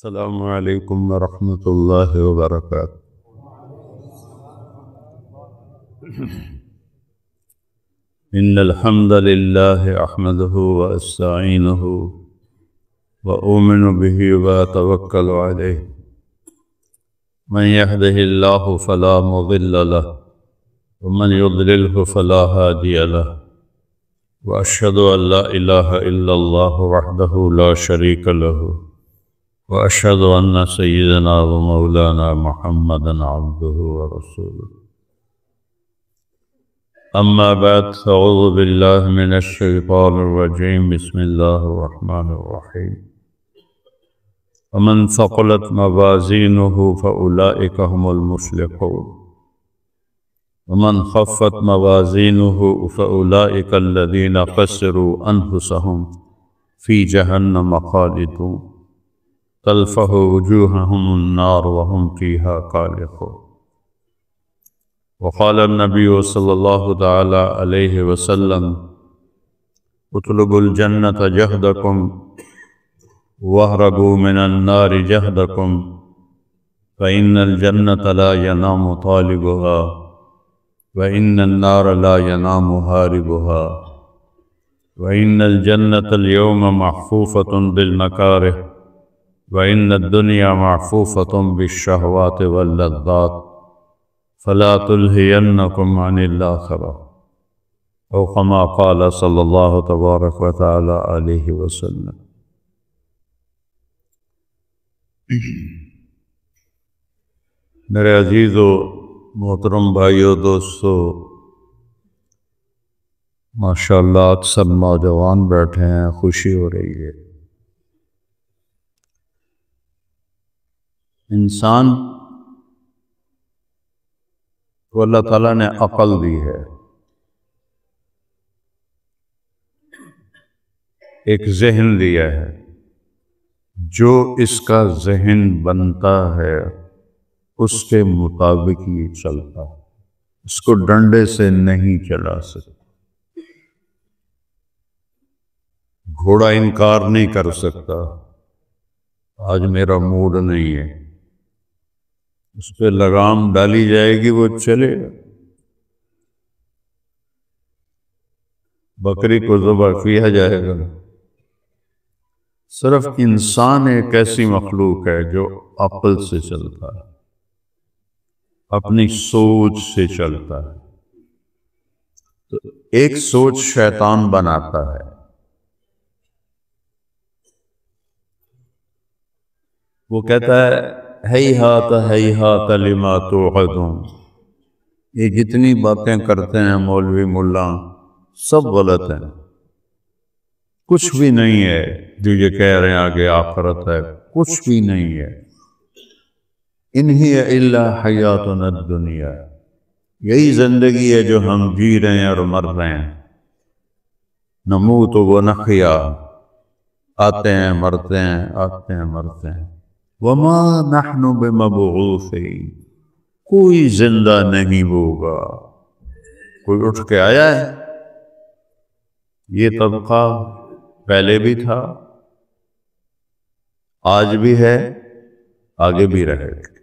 السلام علیکم ورحمۃ اللہ وبرکاتہ۔ ان الحمد للہ احمده واستعینه واؤمن به واتوکل علیہ من يهده الله فلا مضل له ومن يضلله فلا هادي له واشهد ان لا اله الا الله وحده لا شريك له وأشهد أن سيدنا ومولانا محمدا عبده ورسوله. أما بعد فأعوذ بالله من الشيطان الرجيم. بسم الله الرحمن الرحيم. ومن ثقلت موازينه فأولئك هم المفلحون ومن خفت موازينه فأولئك الذين خسروا أنفسهم في جهنم خالدون تلفح وجوههم النار وهم فيها كالحون. وقال النبي صلى الله تعالى عليه وسلم اطلبوا الجنة جهدكم واهربوا من النار جهدكم فإن الجنة لا ينام طالبها وإن النار لا ينام هاربها وإن الجنة اليوم محفوفة بالمكاره وَإِنَّ الدُّنْيَا مَعْفُوفَةٌ بِالشَّهْوَاتِ وَاللَّذَّاتِ فَلَا تُلْهِيَنَّكُمْ عَنِ الْآخِرَةِ أَوْ كَمَا قَالَ صلی اللہ تبارک و تعالی علیہ وسلم۔ میرے عزیز و محترم بھائیو دوستو، ماشاءاللہ اکثر نوجوان بیٹھے ہیں، خوشی ہو رہی ہے۔ انسان کو اللہ تعالیٰ نے عقل دی ہے، ایک ذہن دیا ہے، جو اس کا ذہن بنتا ہے اس کے مطابق یہ چلتا ہے، اس کو ڈنڈے سے نہیں چلا سکتا۔ گھوڑا انکار نہیں کر سکتا آج میرا موڈ نہیں ہے، اس پہ لگام ڈالی جائے گی وہ چلے گا۔ بکری کو ذبح کیا جائے گا۔ صرف انسان ایک ایسی مخلوق ہے جو عقل سے چلتا ہے، اپنی سوچ سے چلتا ہے۔ تو ایک سوچ شیطان بناتا ہے، وہ کہتا ہے ہیہات ہیہات لما توعدون۔ یہ جتنی باتیں کرتے ہیں مولوی ملا سب غلط ہیں، کچھ بھی نہیں ہے جو یہ کہہ رہے ہیں آگے آخرت ہے، کچھ بھی نہیں ہے۔ ان ہی الا حیاتنا الدنیا، یہی زندگی ہے جو ہم جی رہے ہیں اور مر رہے ہیں۔ نموت و نحیا، آتے ہیں مرتے ہیں، آتے ہیں مرتے ہیں۔ وما نحن بمبعوثین، کوئی زندہ نہیں ہوگا۔ کوئی اٹھ کے آیا ہے؟ یہ طبقہ پہلے بھی تھا، آج بھی ہے، آگے بھی رہے گا،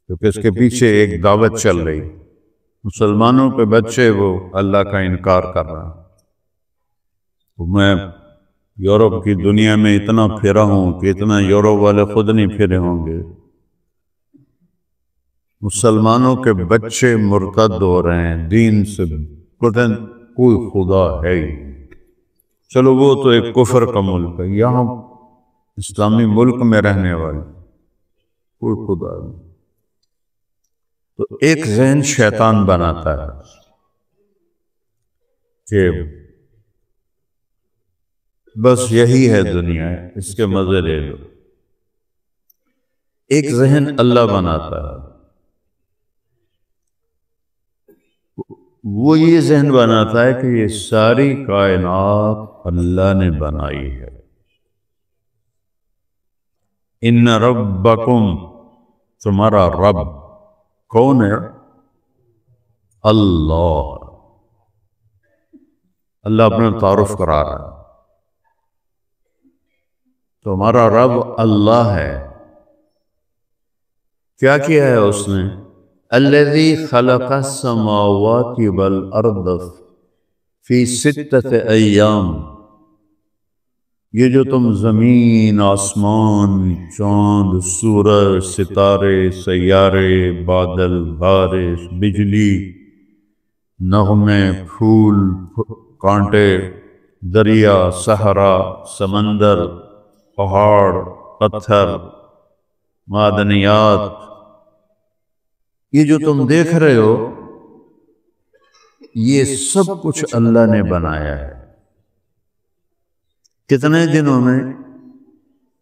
کیونکہ اس کے پیچھے ایک دعوت چل رہی۔ مسلمانوں پہ بچے وہ اللہ کا انکار کر رہا ہے۔ میں یورپ کی دنیا میں اتنا پھرا ہوں کہ اتنا یورپ والے خود نہیں پھرے ہوں گے۔ مسلمانوں کے بچے مرتد ہو رہے ہیں، دین سے کوئی خدا ہے ہی۔ چلو وہ تو ایک کفر کا ملک ہے، یہاں اسلامی ملک میں رہنے والے کوئی خدا نہیں۔ تو ایک ذہن شیطان بناتا ہے کہ بس یہی ہے دنیا، اس کے مزے لے لو۔ ایک ذہن اللہ بناتا ہے، وہ یہ ذہن بناتا ہے کہ یہ ساری کائنات اللہ نے بنائی ہے۔ ان ربکم، تمہارا رب کون ہے؟ اللہ۔ اللہ اپنا تعارف کرا رہا ہے۔ تمہارا رب اللہ ہے۔ کیا کیا ہے اس نے؟ الذی خلق السماوات والارض فی 6 ایام، یہ جو تم زمین، آسمان، چاند، سورج، ستارے، سیارے، بادل، بارش، بجلی، نغمے، پھول، کانٹے، دریا، صحرا، سمندر، پہاڑ، پتھر، معدنیات، یہ جو تم دیکھ رہے ہو یہ سب کچھ اللہ نے بنایا ہے۔ کتنے دنوں میں؟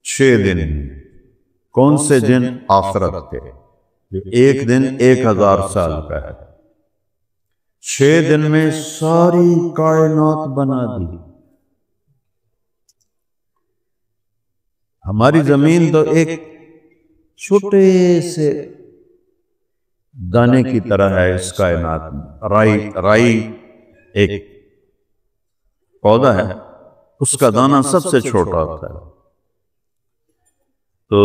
6 دن۔ کون سے دن؟ آخرت کے، جو ایک دن 1000 سال کا ہے۔ 6 دن میں ساری کائنات بنا دی۔ ہماری زمین تو ایک چھوٹے سے دانے کی طرح ہے اس کائنات میں۔ رائی ایک پودا ہے، اس کا دانہ سب سے چھوٹا ہوتا ہے، تو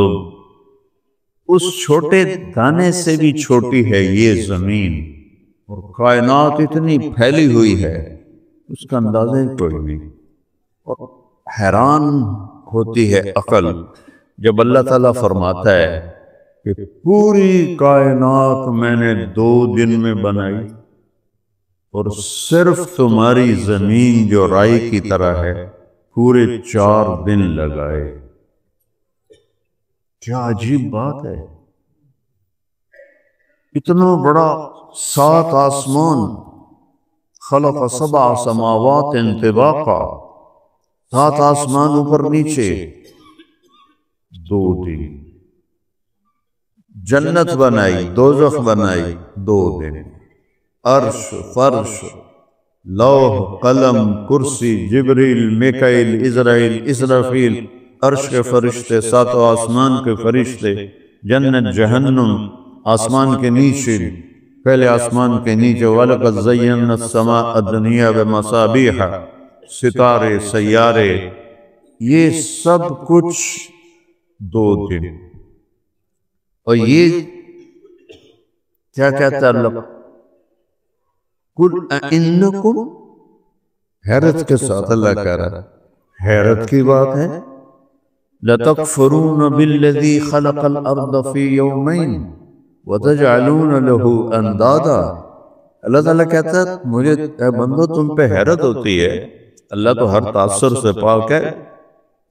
اس چھوٹے دانے سے بھی چھوٹی ہے یہ زمین، اور کائنات اتنی پھیلی ہوئی ہے اس کا اندازہ ہی کوئی نہیں۔ اور حیران ہوتی ہے عقل جب اللہ تعالیٰ فرماتا ہے کہ پوری کائنات میں نے 2 دن میں بنائی، اور صرف تمہاری زمین جو رائی کی طرح ہے پورے 4 دن لگائے۔ کیا عجیب بات ہے! اتنا بڑا 7 آسمان، خلق 7 سماوات طباقا، 7 آسمان اوپر نیچے، 2 دن۔ جنت بنائی، دوزخ بنائی، 2 دن۔ عرش، فرش، لوح، قلم، کرسی، جبریل، میکائیل، عزرائیل، اسرافیل، عرش کے فرشتے، 7 آسمان کے فرشتے، جنت، جہنم، آسمان کے نیچے، پہلے آسمان کے نیچے، وَلَقَدْ زَيَّنَّا السَّمَاءَ الدُّنْيَا بِمَصَابِيحَ، ستارے، سیارے، یہ سب کچھ 2 دن۔ اور یہ کیا کہتا ہے اللہ؟ قُلْ أَإِنَّكُمْ، حیرت کے ساتھ اللہ کہہ رہا ہے، حیرت کی بات ہے، لَتَكْفُرُونَ بِالَّذِي خَلَقَ الْأَرْضَ فِي يَوْمَيْنِ وَتَجْعَلُونَ لَهُ أَنْدَادًا۔ اللہ تعالیٰ کہتا ہے مجھے اے بندو تم پہ حیرت ہوتی ہے، اللہ تو ہر تاثر سے پاک ہے،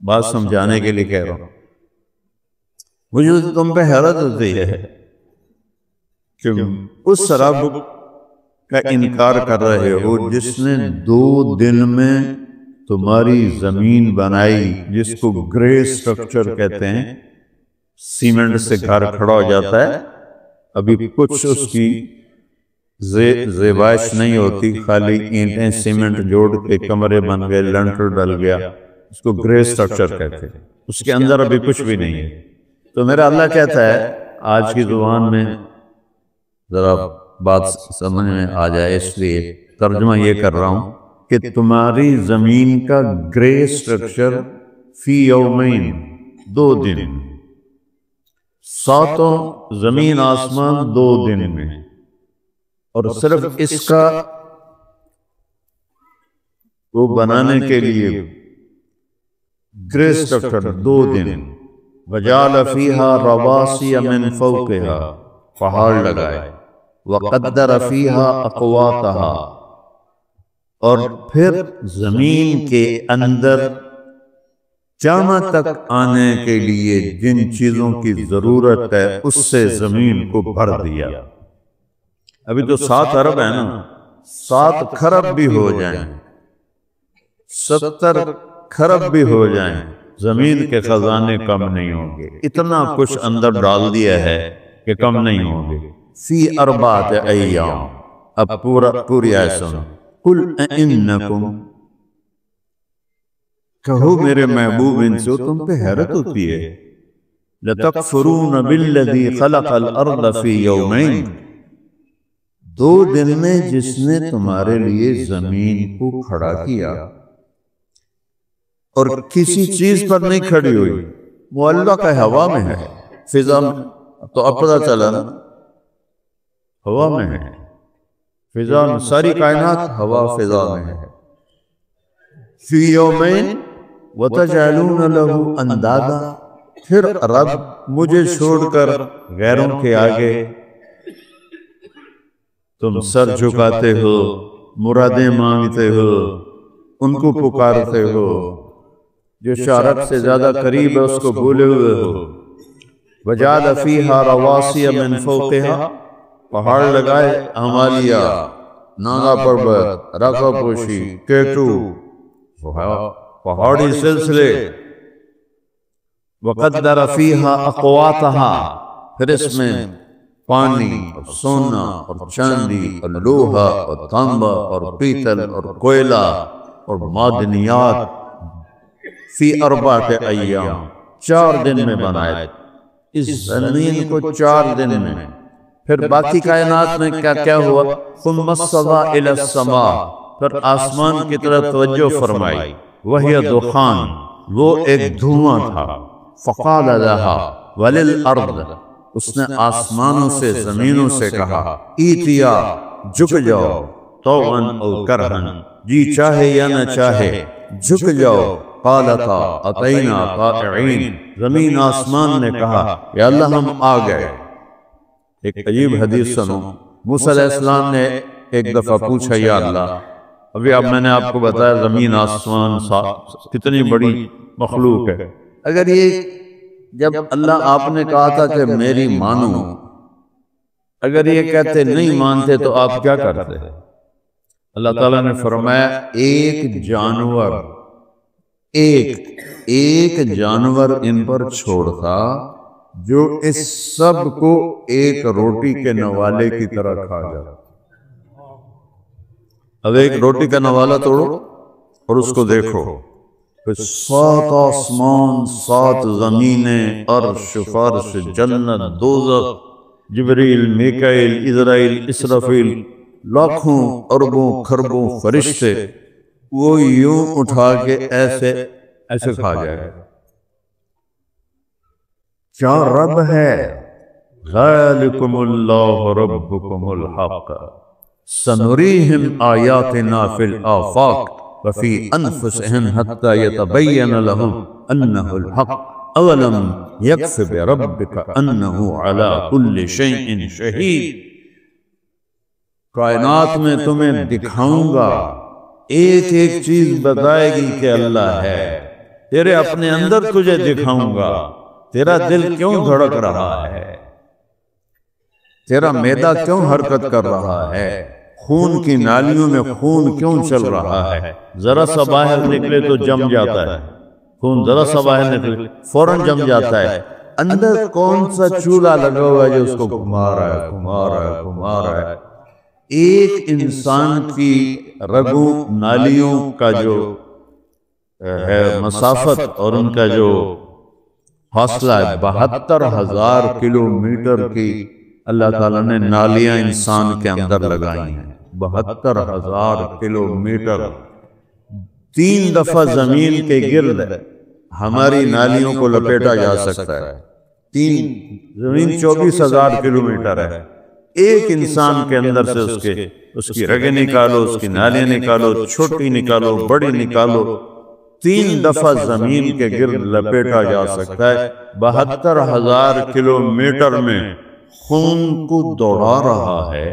بات سمجھانے کے لیے کہہ رہا ہوں، مجھے تم پہ حیرت ہوتی ہے کہ اس رب کا انکار کر رہے ہو جس نے 2 دن میں تمہاری زمین بنائی، جس کو گرے سٹرکچر کہتے ہیں، سیمنٹ سے گھر کھڑا ہو جاتا ہے، ابھی کچھ اس کی زیبائش نہیں ہوتی، خالی اینٹیں سیمنٹ جوڑ کے کمرے بن گئے، لنٹر ڈل گیا، اس کو گرے سٹرکچر کہتے ہیں، اس کے اندر ابھی کچھ بھی نہیں ہے۔ تو میرا اللہ کہتا ہے آج کی زبان میں ذرا بات سمجھ میں آ جائے اس لیے ترجمہ یہ کر رہا ہوں کہ تمہاری زمین کا گرے سٹرکچر فی یومین، 2 دن، 7 زمین آسمان 2 دن میں، اور صرف اس کا وہ بنانے کے لیے گرے سٹرکچر 2 دن۔ وَجَعَلَ فِيهَا رَوَاسِيَ مِن فَوْقِهَا، پہاڑ لگائے، وَقَدَّرَ فِيهَا أَقْوَاتَهَا، اور پھر زمین کے اندر قیامت تک آنے کے لیے جن چیزوں کی ضرورت ہے اس سے زمین کو بھر دیا۔ ابھی تو 7 ارب ہے نا، 7 کھرب بھی ہو جائیں، 70 کھرب بھی ہو جائیں، زمین کے خزانے کم نہیں ہوں گے، اتنا کچھ اندر ڈال دیا ہے کہ کم نہیں ہوں گے۔ فی 4 ایام، اب پوری آیت سنو۔ قُلْ أَإِنَّكُمْ، کہو میرے محبوب ان سے تم پہ حیرت ہوتی ہے، لَتَكْفُرُونَ بِالَّذِي خَلَقَ الْأَرْضَ فِي يَوْمَيْنِ، 2 دن میں جس نے تمہارے لیے زمین کو کھڑا کیا، اور کسی چیز پر نہیں کھڑی ہوئی، وہ اللہ کا ہوا میں ہے، فضا میں، تو اب پتہ چلا نا ہوا میں ہے، فضا میں، ساری کائنات ہوا فضا میں ہے۔ فی یومین وتجعلون له اندادا، پھر رب مجھے چھوڑ کر غیروں کے آگے تم سر جھکاتے ہو، مرادیں مانگتے ہو، ان کو پکارتے ہو، جو شارک سے زیادہ قریب ہے اس کو بھولے ہوئے ہو۔ وجعل فیہا رواسی من فوقہا، پہاڑ لگائے ہمالیہ، ناگا پربت، راکا پوشی، کیٹو، پہاڑی سلسلے۔ وقدر فیہا اقواتہا، پھر اس میں پانی اور سونا اور چاندی اور لوہا اور تانبا اور پیتل اور کوئلہ اور معدنیات، فی اربعۃ ایام، 4 دن میں بنائے، اس زمین کو 4 دن میں۔ پھر باقی کائنات میں کیا کیا ہوا؟ ثم استویٰ الی السماء، پھر آسمان کی طرف توجہ فرمائی، وہی دخان، وہ ایک دھواں تھا، فقال لہا وللارض، اس نے آسمانوں سے زمینوں سے کہا، ایتیا، جھک جاؤ، طوعا او کرہن، جی چاہے یا نہ چاہے جھک جاؤ، قالتا اتینا طائعین، زمین آسمان نے کہا یا اللہ ہم آ گئے۔ ایک عجیب حدیث سنو، موسیٰ علیہ السلام نے ایک دفعہ پوچھا یا اللہ، ابھی اب میں نے آپ کو بتایا زمین آسمان کتنی بڑی مخلوق ہے، اگر یہ جب اللہ آپ نے کہا تھا کہ میری مانو، اگر یہ کہتے نہیں مانتے تو آپ کیا کرتے؟ اللہ تعالیٰ نے فرمایا ایک جانور ان پر چھوڑتا جو اس سب کو ایک روٹی کے نوالے کی طرح کھا جاتا۔ اب ایک روٹی کا نوالا توڑو اور اس کو دیکھو، 7 آسمان، 7 زمینیں، عرش، فرش، جنت، دوزخ، جبریل، میکائیل، عزرائیل، اسرافیل، لاکھوں اربوں کھربوں فرشتے، وہ یوں اٹھا کے ایسے کھا جائے گا۔ کیا رب ہے؟ ذالکم اللہ ربکم الحق، سنریہم آیاتنا فی الآفاق وفی انفسہم حتی یتبین لہم انہ الحق اولم یکف بربک انہ علی کل شیء شہید۔ کائنات میں تمہیں دکھاؤں گا، ایک ایک چیز بتائے گی کہ اللہ ہے، تیرے اپنے اندر تجھے دکھاؤں گا، تیرا دل کیوں دھڑک رہا ہے، تیرا معدہ کیوں حرکت کر رہا ہے، خون کی نالیوں میں خون کیوں چل رہا ہے، ذرا سا باہر نکلے تو جم جاتا ہے خون، ذرا سا باہر نکلے فوراً جم جاتا ہے، اندر کون سا چولہا لگا ہوا ہے جو اس کو گھما رہا ہے۔ ایک انسان کی رگوں نالیوں کا جو ہے مسافت اور ان کا جو فاصلہ ہے 72,000 کلومیٹر کی اللہ تعالیٰ نے نالیاں انسان کے اندر لگائی ہیں، 72,000 کلومیٹر۔ 3 دفعہ زمین کے گرد ہماری نالیوں کو لپیٹا جا سکتا ہے، زمین 24,000 کلومیٹر ہے، ایک انسان کے اندر سے اس کی رگیں نکالو، اس کی نالیاں نکالو، چھوٹی نکالو، بڑی نکالو، 3 دفعہ زمین کے گرد لپیٹا جا سکتا ہے۔ 72,000 کلومیٹر میں خون کو دوڑا رہا ہے،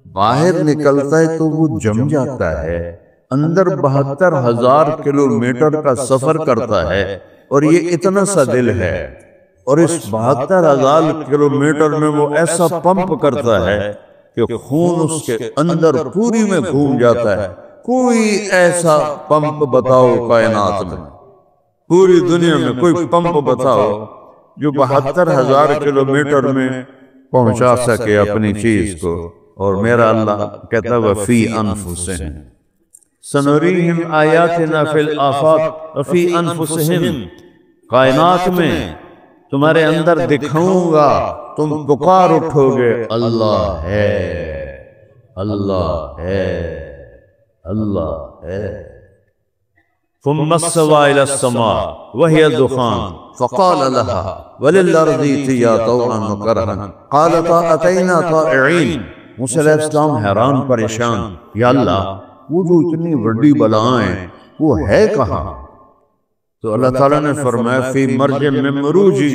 باہر نکلتا ہے تو وہ جم جاتا ہے، اندر 72,000 کلومیٹر کا سفر کرتا ہے، اور یہ اتنا سا دل ہے، اور اس 72,000 کلومیٹر میں وہ ایسا پمپ کرتا ہے کہ خون اس کے اندر پوری میں گھوم جاتا ہے۔ کوئی ایسا پمپ بتاؤ کائنات میں، پوری دنیا میں کوئی پمپ بتاؤ جو 72,000 کلومیٹر میں پہنچا سکے اپنی چیز کو، اور میرا اللہ کہتا ہے وَفِي أَنفُسِهِمْ سَنُرِيهِمْ آیَاتِنَا فِي الْآفَاقِ وَفِي أَنفُسِهِمْ، کائنات میں تمہارے اندر دکھاؤں گا، تم پکار اٹھو گے اللہ ہے، اللہ ہے، اللہ ہے۔ ثم استوى إلى السماء وهي دخان فقال لها وللأرض ائتيا طوعا وكرها قالتا أتينا طائعين۔ موسیٰ علیہ السلام حیران پریشان، یا اللہ وہ جو اتنی بڑی بلائیں وہ ہے کہاں؟ تو اللہ تعالیٰ نے فرمایا فی مرج من مروجی،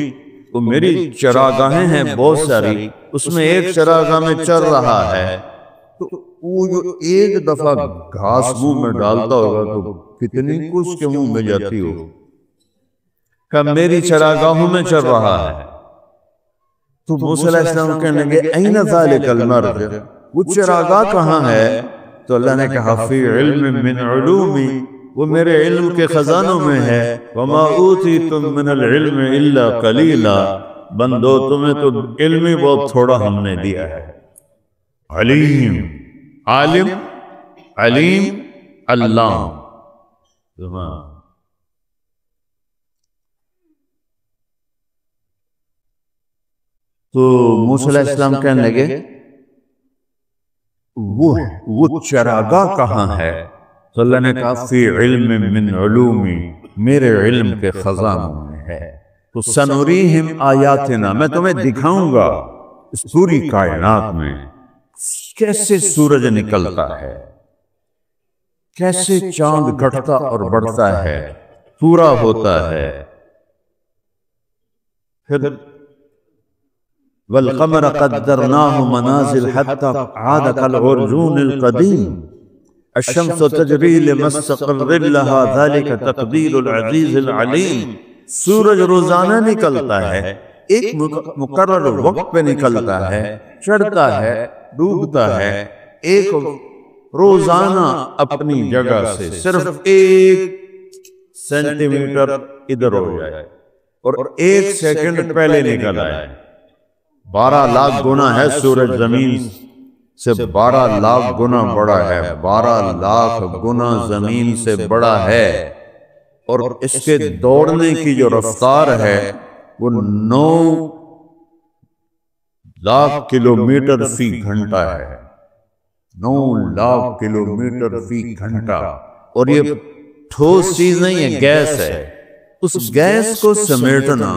وہ میری چراگاہیں ہیں بہت ساری، اس میں ایک چراگاہ میں چر رہا ہے، تو وہ جو ایک دفعہ گھاس منہ میں ڈالتا ہوگا تو کتنی کو اس کے منہ میں جاتی ہو، کہ میری چراگاہوں میں چر رہا ہے۔ تو موسیٰ علیہ السلام کہنے لگے این ذالک المرج، وہ چراگاہ کہاں ہے؟ تو اللہ نے کہا فی علم من علومی، وہ میرے علم کے خزانوں میں ہے، وما اوتیتم من العلم الا قلیلا، بندو تمہیں تو علم ہی بہت تھوڑا ہم نے دیا ہے۔ علیم، عالم، علیم، علام۔ تو موسیٰ علیہ السلام کہنے لگے وہ چراگاہ کہاں ہے؟ تو اللہ نے کہا فی علم من علومی، میرے علم کے خزانوں میں ہے۔ تو سنوریہم آیاتنا، میں تمہیں دکھاؤں گا اس پوری کائنات میں کیسے سورج نکلتا ہے، کیسے چاند گھٹتا اور بڑھتا ہے، پورا ہوتا ہے۔ پھر والقمر قدرناہ منازل حتی عاد کالعرجون القدیم الشمس تجری لمستقر لها ذلك تقدیر العزیز العلیم۔ سورج روزانہ نکلتا ہے، ایک مقرر وقت پہ نکلتا ہے، چڑھتا ہے، ڈوبتا ہے، ایک روزانہ اپنی جگہ سے صرف 1 سینٹی میٹر ادھر ہو جائے اور 1 سیکنڈ پہلے نکل آئے۔ 12 لاکھ گنا ہے سورج زمین سے 12 لاکھ گنا بڑا ہے، 12 لاکھ گنا زمین سے بڑا ہے، اور اس کے دوڑنے کی جو رفتار ہے وہ 9 لاکھ کلومیٹر فی گھنٹہ ہے، 9 لاکھ کلومیٹر فی گھنٹہ۔ اور یہ ٹھوس چیز نہیں ہے، گیس ہے۔ اس گیس کو سمیٹنا،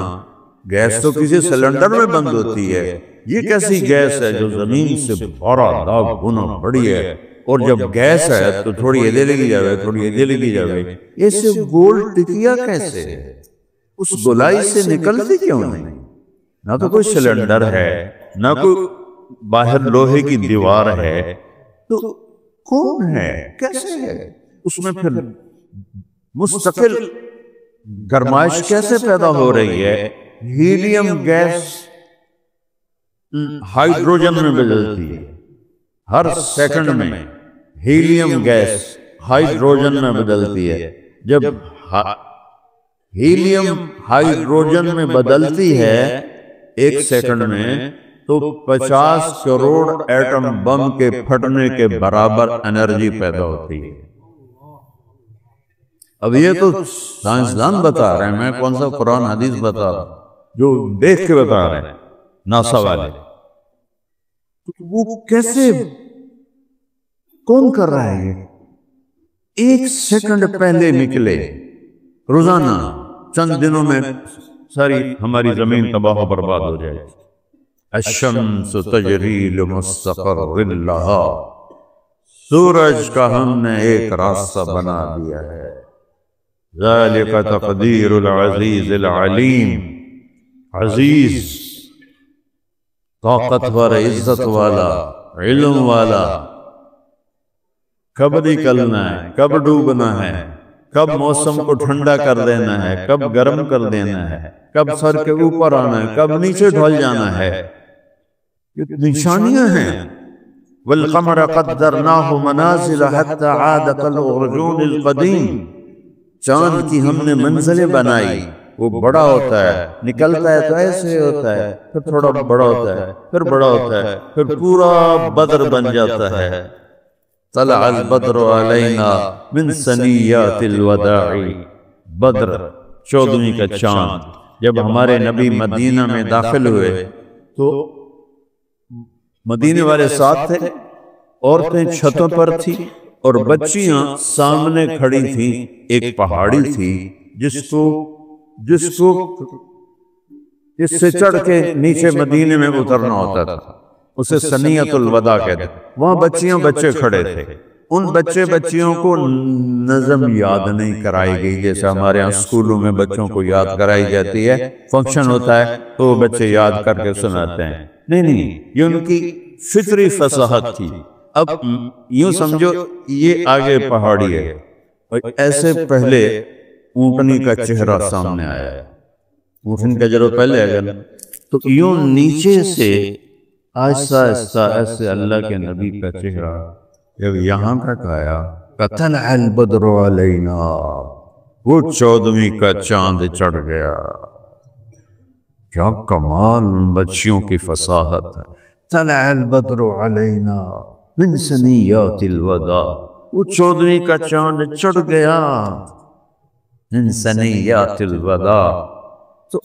گیس تو کسی سلنڈر میں بند ہوتی ہے، یہ کیسی گیس ہے جو زمین سے 12 لاکھ گنا بڑی ہے، اور جب گیس ہے تو تھوڑی ادھر لگی جاوے، تھوڑی ادھر لگی جاوے، ایسے گول ٹکیا کیسے ہے؟ اس گولائی سے نکلتی کیوں نہیں؟ نہ تو کوئی سلنڈر ہے، نہ کوئی باہر لوہے کی دیوار ہے، تو کون ہے؟ کیسے ہے؟ اس میں پھر مستقل گرمائش کیسے پیدا ہو رہی ہے؟ ہیلیم گیس ہائیڈروجن میں بدلتی ہے، ہر سیکنڈ میں ہیلیم گیس ہائیڈروجن میں بدلتی ہے۔ جب ہیلیم ہائیڈروجن میں بدلتی ہے 1 سیکنڈ میں، تو 50 کروڑ ایٹم بم کے پھٹنے کے برابر انرجی پیدا ہوتی ہے۔ اب یہ تو سائنسدان بتا رہے ہیں، میں کون سا قرآن حدیث بتا رہا ہوں، جو دیکھ کے بتا رہے ہیں ناسا والے۔ وہ کیسے، کون کر رہا ہے یہ؟ 1 سیکنڈ پہلے نکلے، روزانہ چند دنوں میں ساری ہماری زمین تباہ و برباد ہو جائے۔ الشمس تجری لمستقر لہا، سورج کا ہم نے ایک راستہ بنا دیا ہے۔ ذالک تقدیر العزیز العلیم، عزیز، طاقتور، عزت والا، علم والا، کب نکلنا ہے، کب ڈوبنا ہے، کب موسم کو ٹھنڈا کر دینا ہے، کب گرم کر دینا ہے، کب سر کے اوپر آنا ہے، کب نیچے ڈھل جانا ہے، یہ نشانیاں ہیں۔ والقمر قدرناہ منازل حتی عاد کالعرجون القدیم، چاند کی ہم نے منزلیں بنائی، وہ بڑا ہوتا ہے، نکلتا ہے تو ایسے ہوتا ہے، پھر تھوڑا بڑا ہوتا ہے، پھر بڑا ہوتا ہے، پھر پورا بدر بن جاتا ہے۔ طلع البدر علینا من ثنیات الوداع، بدر 14ویں کا چاند جب ہمارے نبی مدینہ میں داخل ہوئے تو مدینے والے ساتھ تھے، عورتیں چھتوں پر تھی، اور بچیاں سامنے کھڑی تھیں، ایک پہاڑی تھی جس کو اس سے چڑھ کے نیچے مدینے میں اترنا ہوتا تھا، اسے سنیت الوداع کہتے ہیں۔ وہاں بچے کھڑے تھے، ان بچیوں کو نظم یاد نہیں کرائی گئی جیسے ہمارے ہاں اسکولوں میں بچوں کو یاد کرائی جاتی ہے، فنکشن ہوتا ہے تو بچے یاد کر کے سناتے ہیں۔ نہیں، یہ ان کی فطری فصاحت تھی۔ اب یوں سمجھو یہ آگے پہاڑی ہے اور ایسے پہلے اونٹنی کا چہرہ سامنے آیا ہے، اونٹنی کا جب پہلے آگا تو یوں نیچے سے آہستہ آہستہ ایسے اللہ کے نبی کا چہرہ جب یہاں تک آیا، طلع البدر علینا، وہ 14ویں کا چاند چڑھ گیا۔ کیا کمال بچیوں کی فصاحت ہے۔ طلع البدر علینا من ثنیات الوداع، وہ 14ویں کا چاند چڑھ گیا من ثنیات الوداع۔ تو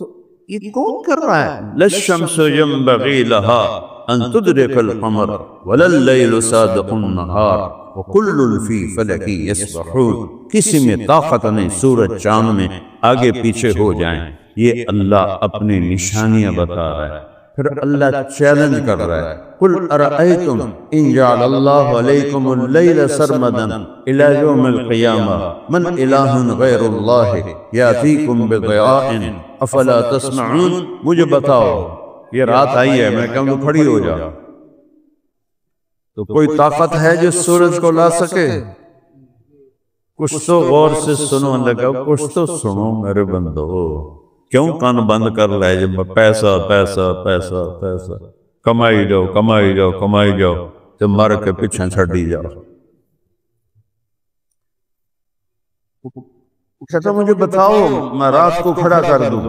یہ کون کر رہا ہے؟ للشمس ينبغي لها ان تدرك القمر ولا الليل سابق النهار وكل في فلك يسبحون۔ کسی میں طاقت نہیں سورج چاند میں آگے پیچھے ہو جائیں، یہ اللہ اپنی نشانیاں بتا رہا ہے۔ پھر اللہ چیلنج کر رہا ہے، قل ارأیتم ان جعل اللہ علیکم اللیل سرمدا الى یوم القیامہ من الہ غیر اللہ یاتیکم بضیاء افلا تسمعون۔ مجھے بتاؤ، یہ رات آئی ہے، میں کہوں تو کھڑی ہو جا، تو کوئی طاقت ہے جو سورج کو لا سکے؟ کچھ تو غور سے سنو، لگا کچھ تو سنو میرے بندو، کیوں کان بند کر رہے جب پیسہ پیسہ پیسہ پیسہ کمائی جاؤ تو مر کے پیچھے چھڑی جاؤ۔ کہتا مجھے بتاؤ، میں رات کو کھڑا کر دوں،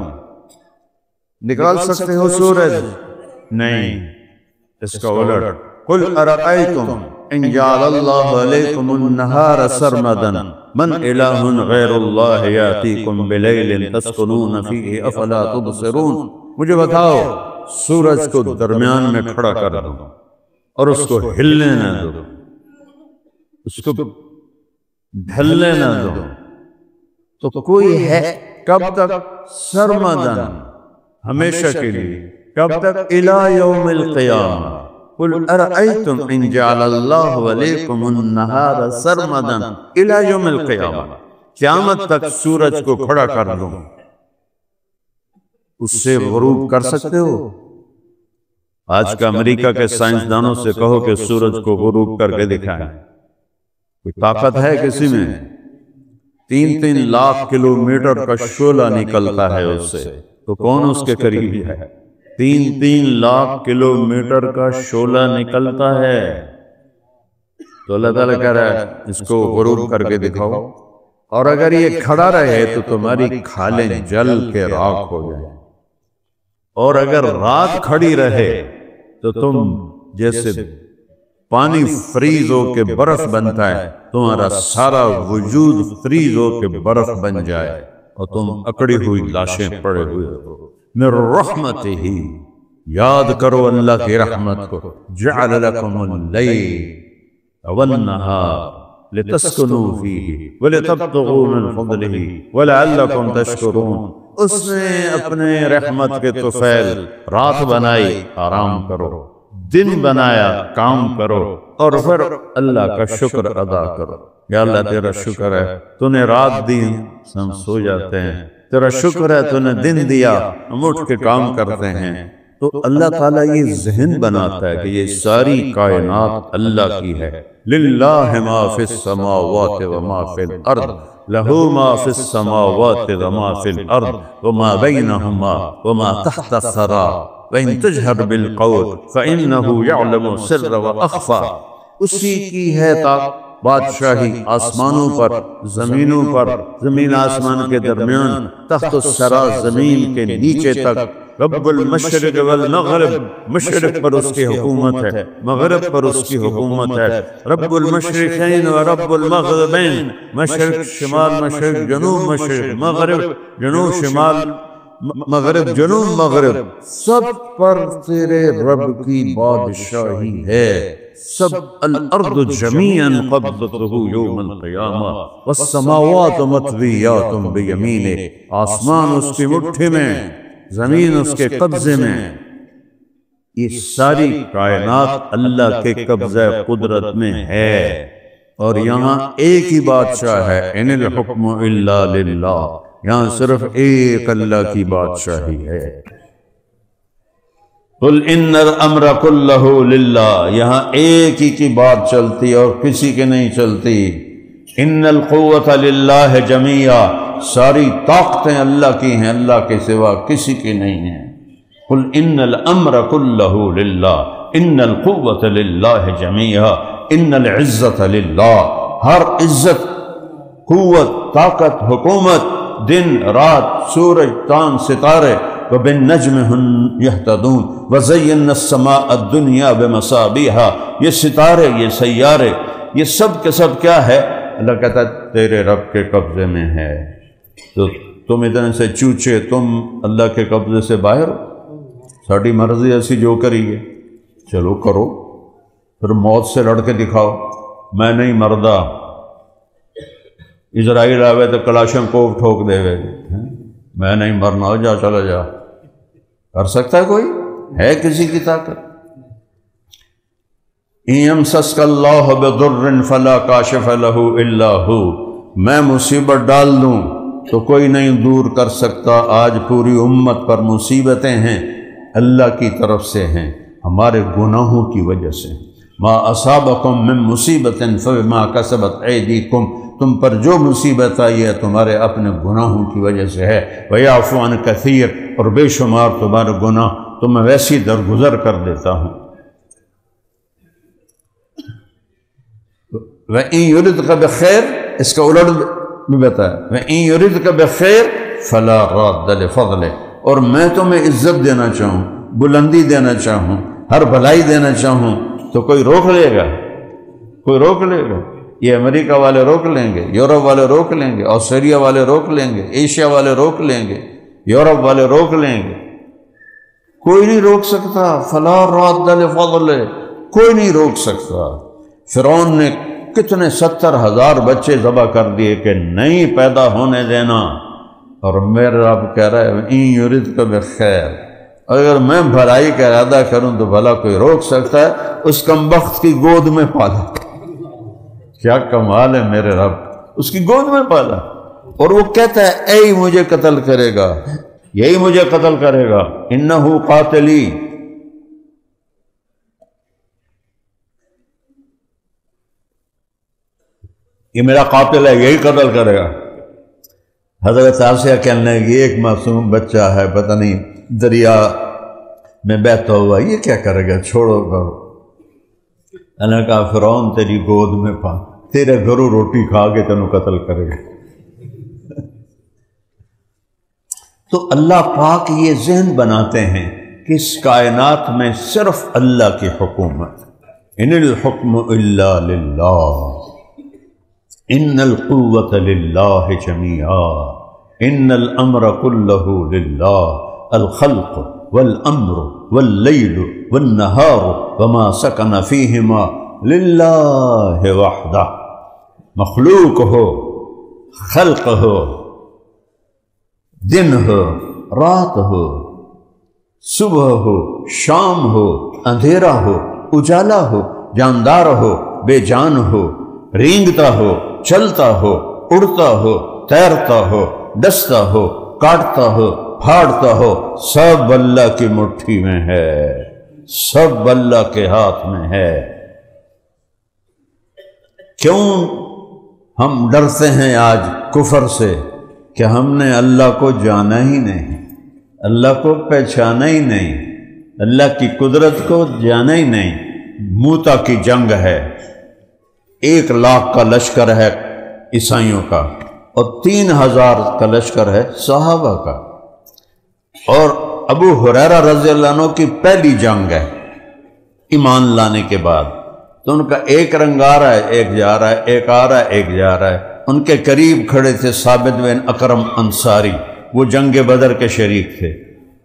نکال سکتے ہو سورج؟ نہیں، اس کا الٹ، قل ارأیتم ان جعل اللہ علیکم النہار سرمدا من الہ غیر اللہ یاتیکم بلیل تسکنون فیہ افلا تبصرون۔ مجھے بتاؤ، سورج کو درمیان میں کھڑا کر دوں اور اس کو ہلنے نہ دوں، اس کو ڈھلنے نہ دوں، تو کوئی ہے کب تک؟ سرمدا، ہمیشہ کے لیے، کب تک؟ الی یوم القیامہ۔ قل ارأیتم ان جعل اللہ علیکم النہار سرمدا الی یوم القیامہ، قیامت تک سورج کو کھڑا کر دوں، اس سے غروب کر سکتے ہو؟ آج کا امریکہ کے سائنسدانوں سے کہو کہ سورج کو غروب کر کے دکھائیں، کوئی طاقت ہے کسی میں؟ 3 لاکھ کلومیٹر کا شعلہ نکلتا ہے اس سے، تو کون اس کے قریب ہے؟ 3 لاکھ کلومیٹر کا شعلہ نکلتا ہے، تو اللہ تعالیٰ کہہ رہا ہے اس کو غروب کر کے دکھاؤ، اور اگر یہ کھڑا رہے تو تمہاری کھالیں جل کے راکھ ہو جائیں، اور اگر رات کھڑی رہے تو تم جیسے پانی فریز ہو کے برف بنتا ہے، تمہارا سارا وجود فریز ہو کے برف بن جائے اور تم اکڑی ہوئی لاشیں پڑے ہوئے ہو۔ من رحمتہ، یاد کرو اللہ کی رحمت کو، جعل لکم اللیل والنہار لتسکنوا فیہ ولتبتغوا من فضلہ ولعلکم تشکرون۔ اس نے اپنے رحمت کے طفیل رات بنائی، آرام کرو، دن بنایا، کام کرو، اور پھر اللہ کا شکر ادا کرو۔ یا اللہ تیرا شکر ہے تو نے رات دی، ہم سو جاتے ہیں، تیرا شکر ہے تو نے دن دیا، ہم اٹھ کے کام کرتے ہیں۔ تو اللہ تعالیٰ یہ ذہن بناتا ہے کہ یہ ساری کائنات اللہ کی ہے۔ للہ ما فی السماوات وما فی الارض، لہو ما فی السماوات وما فی الارض وما بینہما وما تحت الثری وَإِن تَجْهَرْ بِالْقَوْلِ فَإِنَّهُ يَعْلَمُ السِّرَّ وَأَخْفَى۔ اسی کی ہے بادشاہی آسمانوں پر، زمینوں پر، زمین آسمان کے درمیان، تحت الثری زمین کے نیچے تک۔ رب المشرق والمغرب، مشرق پر اس کی حکومت ہے، مغرب پر اس کی حکومت ہے۔ رب المشرقین و رب المغربین، مشرق شمال، مشرق جنوب، مشرق مغرب، جنوب شمال، مغرب جنوب مغرب، سب پر تیرے رب کی بادشاہی ہے۔ سب الارض جمیعا قبضته یوم القیامہ والسماوات مطویات بیمینہ، آسمان اس کی مٹھی میں، زمین اس کے قبضے میں، یہ ساری کائنات اللہ کے قبضہ قدرت میں ہے، اور یہاں ایک ہی بادشاہ ہے، ان الحکم الا للہ، یہاں صرف ایک اللہ کی بادشاہی ہے۔ قل ان الامر کلہ للہ، یہاں ایک ہی کی بات چلتی اور کسی کی نہیں چلتی۔ ان القوۃ للہ جمیعا، ساری طاقتیں اللہ کی ہیں، اللہ کے سوا کسی کی نہیں ہیں۔ قل ان الامر کلہ للہ ان القوۃ للہ جمیعا ان العزت للہ، ہر عزت، قوت، طاقت، حکومت، دن رات، سورج، چاند، ستارے، وبالنجم ہم یہتدون وزینا السماء الدنیا بمصابیح، یہ ستارے، یہ سیارے، یہ سب کے سب کیا ہے؟ اللہ کہتا ہے تیرے رب کے قبضے میں ہے۔ تو تم اتنے سے چوچے، تم اللہ کے قبضے سے باہر ہو؟ ساڑی مرضی ایسی جو کریے چلو کرو، پھر موت سے لڑ کے دکھاؤ، میں نہیں مردہ، اسرائیل آوے تو کلاشن کوف ٹھوک دے گئے، میں نہیں مرنا، جا چلا جا، کر سکتا ہے کوئی؟ ہے کسی کی طاقت؟ ان یمسسک اللہ بضر فلا کاشف لہ الا ہو، میں مصیبت ڈال دوں تو کوئی نہیں دور کر سکتا۔ آج پوری امت پر مصیبتیں ہیں، اللہ کی طرف سے ہیں، ہمارے گناہوں کی وجہ سے۔ ما اصابکم من مصیبت فبما کسبت ایدیکم، تم پر جو مصیبت آئی ہے تمہارے اپنے گناہوں کی وجہ سے ہے۔ وَيَعْفُ عَنْ كَثِيرٍ، اور بے شمار تمہارے گناہ تو میں ویسی درگزر کر دیتا ہوں۔ وَإِن يُرِدْكَ بِخَيْرٍ، اس کا الٹ بھی بتایا، وَإِن يُرِدْكَ بِخَيْرٍ فَلَا رَادَّ لِفَضْلِهِ، اور میں تمہیں عزت دینا چاہوں، بلندی دینا چاہوں، ہر بھلائی دینا چاہوں تو کوئی روک لے گا؟ کوئی روک لے گا؟ یہ امریکہ والے روک لیں گے، یورپ والے روک لیں گے، آسٹریلیا والے روک لیں گے، ایشیا والے روک لیں گے، یورپ والے روک لیں گے، کوئی نہیں روک سکتا۔ فلا راد لفضلہ، کوئی نہیں روک سکتا۔ فرعون نے کتنے 70,000 بچے ذبح کر دیے کہ نہیں پیدا ہونے دینا، اور میرا رب کہہ رہا ہے ان یردک بخیر، اگر میں بھلائی کا ارادہ کروں تو بھلا کوئی روک سکتا ہے؟ اس کمبخت کی گود میں پالا، کیا کمال ہے میرے رب، اس کی گود میں پالا، اور وہ کہتا ہے اے مجھے قتل کرے گا، یہی مجھے قتل کرے گا، انہو قاتلی، یہ میرا قاتل ہے، یہی قتل کرے گا۔ حضرت آسیہ کہنے لگی ایک معصوم بچہ ہے، پتہ نہیں دریا میں بہتا ہوا، یہ کیا کرے گا، چھوڑو کرو۔ اللہ نے کہا فرعون تیری گود میں پا، تیرے گھروں روٹی کھا کے تینوں قتل کرے گا۔ تو اللہ پاک یہ ذہن بناتے ہیں کہ اس کائنات میں صرف اللہ کی حکومت، ان الحکم الا للہ، ان القوۃ للہ جمیعا، ان الامر کلہ للہ، الخلق والامر واللیل والنہار وما سکن فیہما للہ وحدہ، مخلوق ہو، خلق ہو، دن ہو، رات ہو، صبح ہو، شام ہو، اندھیرا ہو، اجالا ہو، جاندار ہو، بے جان ہو، رینگتا ہو، چلتا ہو، اڑتا ہو، تیرتا ہو، ڈستا ہو، کاٹتا ہو، پھاڑتا ہو، سب اللہ کی مٹھی میں ہے، سب اللہ کے ہاتھ میں ہے۔ کیوں ہم ڈرتے ہیں آج کفر سے؟ کہ ہم نے اللہ کو جانا ہی نہیں، اللہ کو پہچانا ہی نہیں، اللہ کی قدرت کو جانا ہی نہیں۔ موتا کی جنگ ہے، 1,00,000 کا لشکر ہے عیسائیوں کا، اور 3,000 کا لشکر ہے صحابہ کا، اور ابو ہریرہ رضی اللہ عنہ کی پہلی جنگ ہے ایمان لانے کے بعد، تو ان کا ایک رنگ آ رہا ہے، ایک جا رہا ہے، ایک آ رہا ہے، ایک جا رہا ہے۔ ان کے قریب کھڑے تھے ثابت بن اکرم انصاری، وہ جنگ بدر کے شریک تھے،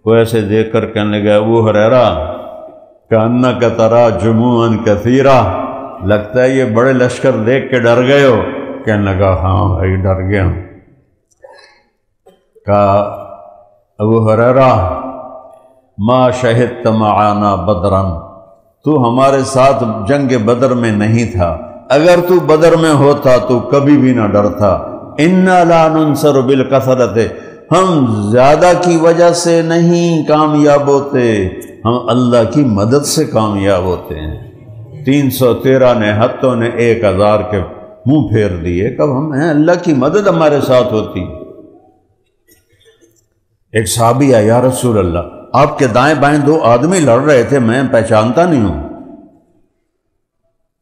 وہ ایسے دیکھ کر کہنے لگا ابو ہریرہ کأنک تری جموعا کثیرا، لگتا ہے یہ بڑے لشکر دیکھ کے ڈر گئے ہو؟ کہنے لگا ہاں بھائی ڈر گیا ہوں۔ کہا ابو ہریرہ ما شہدت معانا بدرا، تو ہمارے ساتھ جنگ بدر میں نہیں تھا، اگر تو بدر میں ہوتا تو کبھی بھی نہ ڈرتا۔ انا لا ننصر بالکثرۃ، ہم زیادہ کی وجہ سے نہیں کامیاب ہوتے، ہم اللہ کی مدد سے کامیاب ہوتے ہیں۔ 313 نہتوں نے 1000 کے منہ پھیر دیے، کب ہم ہیں اللہ کی مدد ہمارے ساتھ ہوتی۔ ایک صحابی آیا، یا رسول اللہ آپ کے دائیں بائیں 2 آدمی لڑ رہے تھے، میں پہچانتا نہیں ہوں،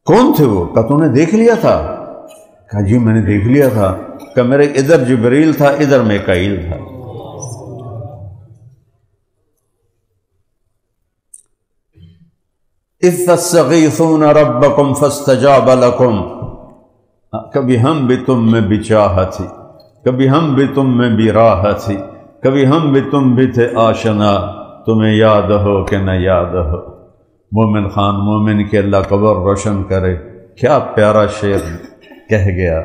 کون تھے وہ؟ کہا تو نے دیکھ لیا تھا؟ کہا جی میں نے دیکھ لیا تھا۔ کہ میرے ادھر جبریل تھا، ادھر میکائیل تھا۔ اذ تستغیثون ربکم فاستجاب لکم، کبھی ہم بھی تم میں بھی چاہت تھی، کبھی ہم بھی تم میں بھی راحت تھی، کبھی ہم بھی تم بھی تھے آشنا، تمہیں یاد ہو کہ نہ یاد ہو۔ مومن خان مومن کے اللہ قبر روشن کرے، کیا پیارا شعر کہہ گیا،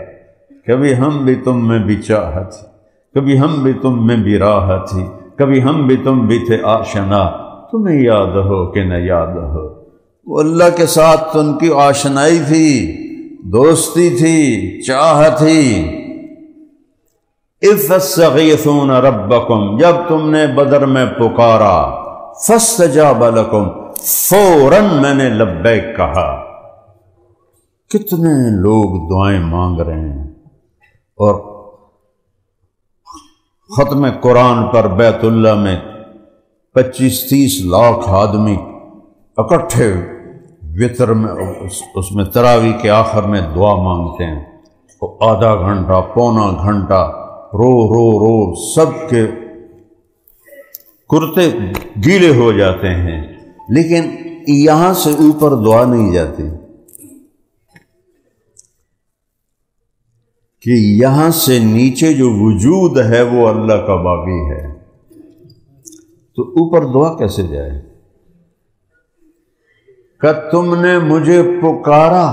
کبھی ہم بھی تم میں بھی چاہت تھی، کبھی ہم بھی تم میں بھی راحت تھی، کبھی ہم بھی تم بھی تھے آشنا، تمہیں یاد ہو کہ نہ یاد ہو۔ وہ اللہ کے ساتھ ان کی آشنائی تھی، دوستی تھی، چاہت تھی۔ اذ تستغیثون ربکم، جب تم نے بدر میں پکارا، فاستجاب لکم، فوراً میں نے لبیک کہا۔ کتنے لوگ دعائیں مانگ رہے ہیں، اور ختم قرآن پر بیت اللہ میں 25-30 لاکھ آدمی اکٹھے وطر میں، اس میں تراویح کے آخر میں دعا مانگتے ہیں، وہ آدھا گھنٹہ پونا گھنٹہ رو رو رو، سب کے کرتے گیلے ہو جاتے ہیں، لیکن یہاں سے اوپر دعا نہیں جاتی، کہ یہاں سے نیچے جو وجود ہے وہ اللہ کا باقی ہے، تو اوپر دعا کیسے جائے؟ کہ تم نے مجھے پکارا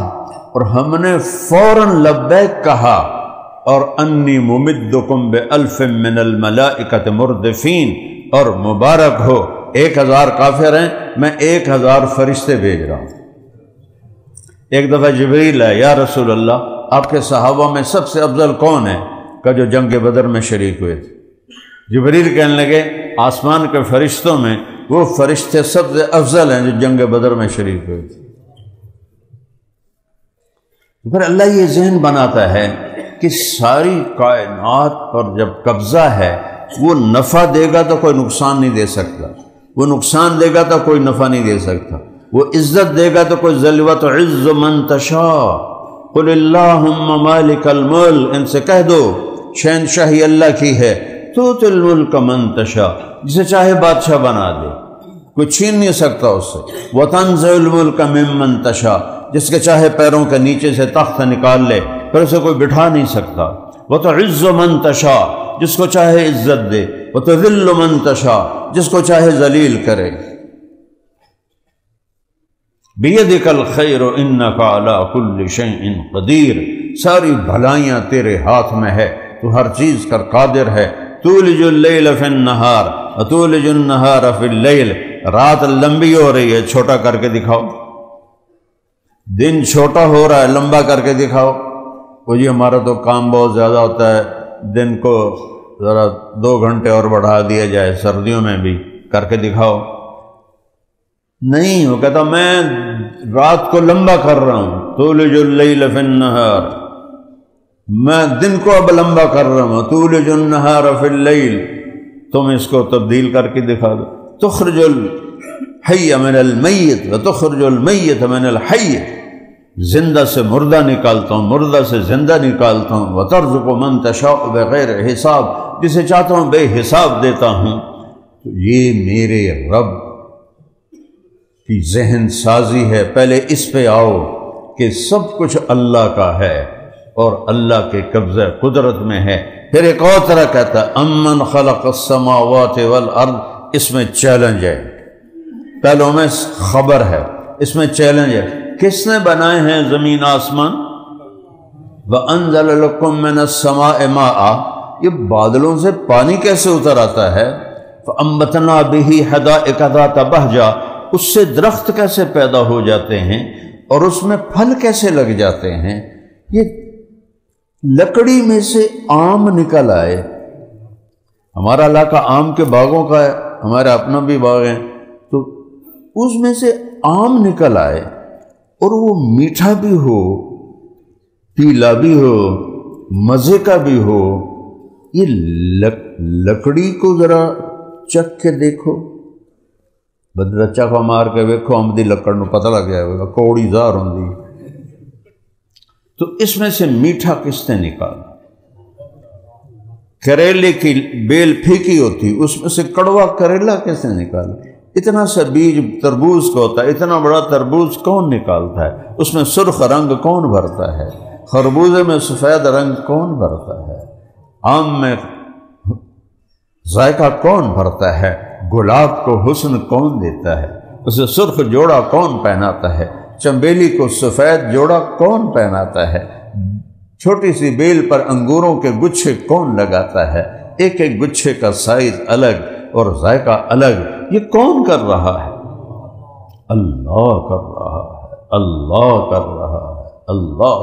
اور ہم نے فوراً لبیک کہا، اور انی ممدکم بألف من الملائکۃ مردفین، اور مبارک ہو 1000 کافر ہیں، میں 1000 فرشتے بھیج رہا ہوں۔ ایک دفعہ جبریل ہے، یا رسول اللہ آپ کے صحابہ میں سب سے افضل کون ہے؟ کہ جو جنگ بدر میں شریک ہوئے تھے۔ جبریل کہنے لگے آسمان کے فرشتوں میں وہ فرشتے سب سے افضل ہیں جو جنگ بدر میں شریک ہوئے تھے۔ پھر اللہ یہ ذہن بناتا ہے کہ ساری کائنات پر جب قبضہ ہے، وہ نفع دے گا تو کوئی نقصان نہیں دے سکتا، وہ نقصان دے گا تو کوئی نفع نہیں دے سکتا، وہ عزت دے گا تو کوئی ذل وتعز من تشاء قل اللہم مالک الملک، ان سے کہہ دو شہنشاہی اللہ کی ہے، تؤتی الملک من تشاء، جسے چاہے بادشاہ بنا دے، کوئی چھین نہیں سکتا اس سے، وتنزع الملک ممن تشاء، جس کے چاہے پیروں کے نیچے سے تخت نکال لے پھر اسے کوئی بٹھا نہیں سکتا، وتعز من تشاء، جس کو چاہے عزت دے، وتذل من تشاء، جس کو چاہے ذلیل کرے۔ بیدک الخیر انک علی کل شیء قدیر، ساری بھلائیاں تیرے ہاتھ میں ہے، تو ہر چیز کا قادر ہے۔ تولج اللیل فی النہار وتولج النہار فی اللیل، رات لمبی ہو رہی ہے، چھوٹا کر کے دکھاؤ، دن چھوٹا ہو رہا ہے، لمبا کر کے دکھاؤ۔ وہ جی ہمارا تو کام بہت زیادہ ہوتا ہے، دن کو ذرا 2 گھنٹے اور بڑھا دیا جائے، سردیوں میں بھی کر کے دکھاؤ۔ نہیں، وہ کہتا میں رات کو لمبا کر رہا ہوں، تولج اللیل فی النہار، میں دن کو اب لمبا کر رہا ہوں، تولج النہار فی اللیل، تم اس کو تبدیل کر کے دکھا دو۔ تخرج الحی من المیت وتخرج المیت من الحی، زندہ سے مردہ نکالتا ہوں، مردہ سے زندہ نکالتا ہوں، وترزق من تشاء بغیر حساب، جسے چاہتا ہوں بے حساب دیتا ہوں۔ تو یہ میرے رب کی ذہن سازی ہے، پہلے اس پہ آؤ کہ سب کچھ اللہ کا ہے اور اللہ کے قبضہ قدرت میں ہے۔ پھر ایک اور طرح کہتا ہے امن خلق السماوات والارض، اس میں چیلنج ہے پہلو میں خبر ہے، اس میں چیلنج ہے، کس نے بنائے ہیں زمین آسمان؟ وَأَنزَلَ لَكُم مِّنَ السَّمَاءِ مَاءً، یہ بادلوں سے پانی کیسے اتر آتا ہے؟ فَأَنبَتْنَا بِهِ حَدَائِقَ ذَاتَ بَهْجَةٍ، اس سے درخت کیسے پیدا ہو جاتے ہیں اور اس میں پھل کیسے لگ جاتے ہیں؟ یہ لکڑی میں سے آم نکل آئے۔ ہمارا علاقہ آم کے باغوں کا ہے، ہمارا اپنا بھی باغ ہے، تو اس میں سے آم نکل آئے اور وہ میٹھا بھی ہو، پیلا بھی ہو، مزے کا بھی ہو۔ یہ لکڑی کو ذرا چکھ کے دیکھو، بدرچہ کو مار کے دیکھو، آمدی لکڑ نو پتہ لگ جائے گا کوڑی زار ہوندی۔ تو اس میں سے میٹھا کس نے نکالا؟ کریلے کی بیل پھیکی ہوتی، اس میں سے کڑوا کریلا کس نے نکالا؟ اتنا سا بیج تربوز کا ہوتا ہے، اتنا بڑا تربوز کون نکالتا ہے؟ اس میں سرخ رنگ کون بھرتا ہے؟ خربوزے میں سفید رنگ کون بھرتا ہے؟ آم میں ذائقہ کون بھرتا ہے؟ گلاب کو حسن کون دیتا ہے؟ اسے سرخ جوڑا کون پہناتا ہے؟ چنبیلی کو سفید جوڑا کون پہناتا ہے؟ چھوٹی سی بیل پر انگوروں کے گچھے کون لگاتا ہے؟ ایک ایک گچھے کا سائز الگ اور ذائقہ الگ، یہ کون کر رہا ہے؟ اللہ کر رہا ہے، اللہ کر رہا ہے، اللہ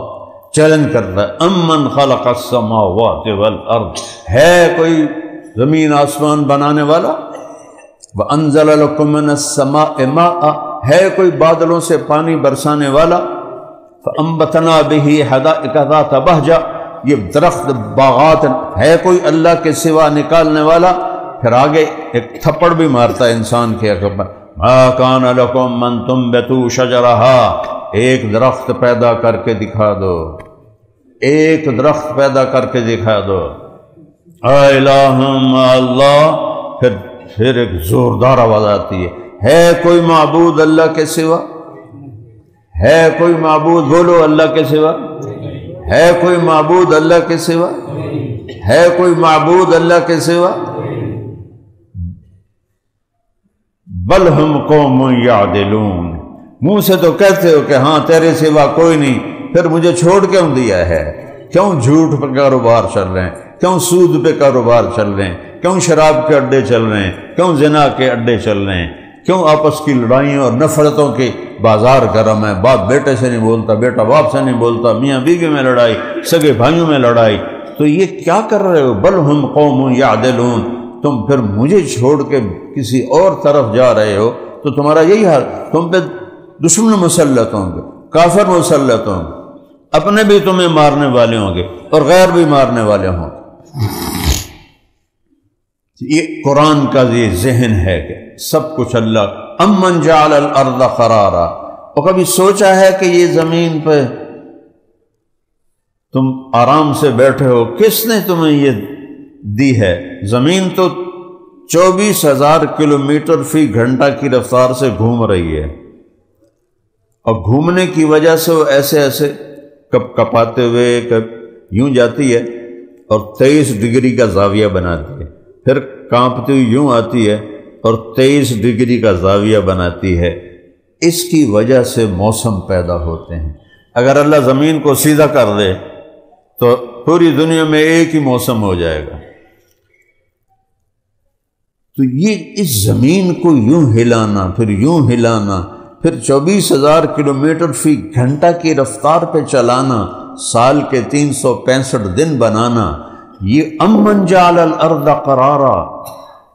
چیلنج کر رہا ہے۔ امن خلق السماوات والارض، ہے کوئی زمین آسمان بنانے والا؟ وَأَنزَلَ لَكُم مِّنَ السَّمَاءِ مَاءً، ہے کوئی بادلوں سے پانی برسانے والا؟ فَأَنبَتْنَا بِهِ حَدَائِقَ ذَاتَ بَهْجَةٍ، یہ درخت باغات ہے کوئی اللہ کے سوا نکالنے والا؟ پھر آگے ایک تھپڑ بھی مارتا ہے انسان کے عقل پر، مَا كَانَ لَكُم مَّن تُنبِتُوا شَجَرَهَا، ایک درخت پیدا کر کے دکھا دو، ایک درخت پیدا کر کے دکھا دو۔ الہم اللہ، پھر ایک زوردار آواز آتی ہے کوئی معبود اللہ کے سوا؟ ہے کوئی معبود؟ بولو اللہ کے سوا؟ ہے کوئی معبود اللہ کے سوا؟ ہے کوئی معبود اللہ کے سوا؟ بل ہم قوم یعدلون، منہ سے تو کہتے ہو کہ ہاں تیرے سوا کوئی نہیں، پھر مجھے چھوڑ کیوں دیا ہے؟ کیوں جھوٹ پہ کاروبار چل رہے ہیں؟ کیوں سود پہ کاروبار چل رہے ہیں؟ کیوں شراب کے اڈے چل رہے ہیں؟ کیوں زنا کے اڈے چل رہے ہیں؟ کیوں آپس کی لڑائیوں اور نفرتوں کے بازار گرم ہے؟ باپ بیٹے سے نہیں بولتا، بیٹا باپ سے نہیں بولتا، میاں بیوی میں لڑائی، سگے بھائیوں میں لڑائی۔ تو یہ کیا کر رہے ہو؟ بل ہم قوم یعدلون، تم پھر مجھے چھوڑ کے کسی اور طرف جا رہے ہو، تو تمہارا یہی حال، تم پہ دشمن مسلط ہوں گے، کافر مسلط ہوں گے، اپنے بھی تمہیں مارنے والے ہوں گے اور غیر بھی مارنے والے ہوں گے۔ یہ قرآن کا یہ ذہن ہے کہ سب کچھ اللہ۔ امن جعل الارض قرارا، اور کبھی سوچا ہے کہ یہ زمین پہ تم آرام سے بیٹھے ہو، کس نے تمہیں یہ دی ہے؟ زمین تو 24,000 کلومیٹر فی گھنٹہ کی رفتار سے گھوم رہی ہے، اور گھومنے کی وجہ سے وہ ایسے ایسے کپاتے ہوئے یوں جاتی ہے اور 23 ڈگری کا زاویہ بناتی ہے، پھر کانپتی ہوئی یوں آتی ہے اور 23 ڈگری کا زاویہ بناتی ہے۔ اس کی وجہ سے موسم پیدا ہوتے ہیں۔ اگر اللہ زمین کو سیدھا کر دے تو پوری دنیا میں ایک ہی موسم ہو جائے گا۔ تو یہ اس زمین کو یوں ہلانا، پھر یوں ہلانا، پھر 24,000 کلومیٹر فی گھنٹہ کی رفتار پہ چلانا، سال کے 365 دن بنانا، یہ امن جعل الارض قرارا،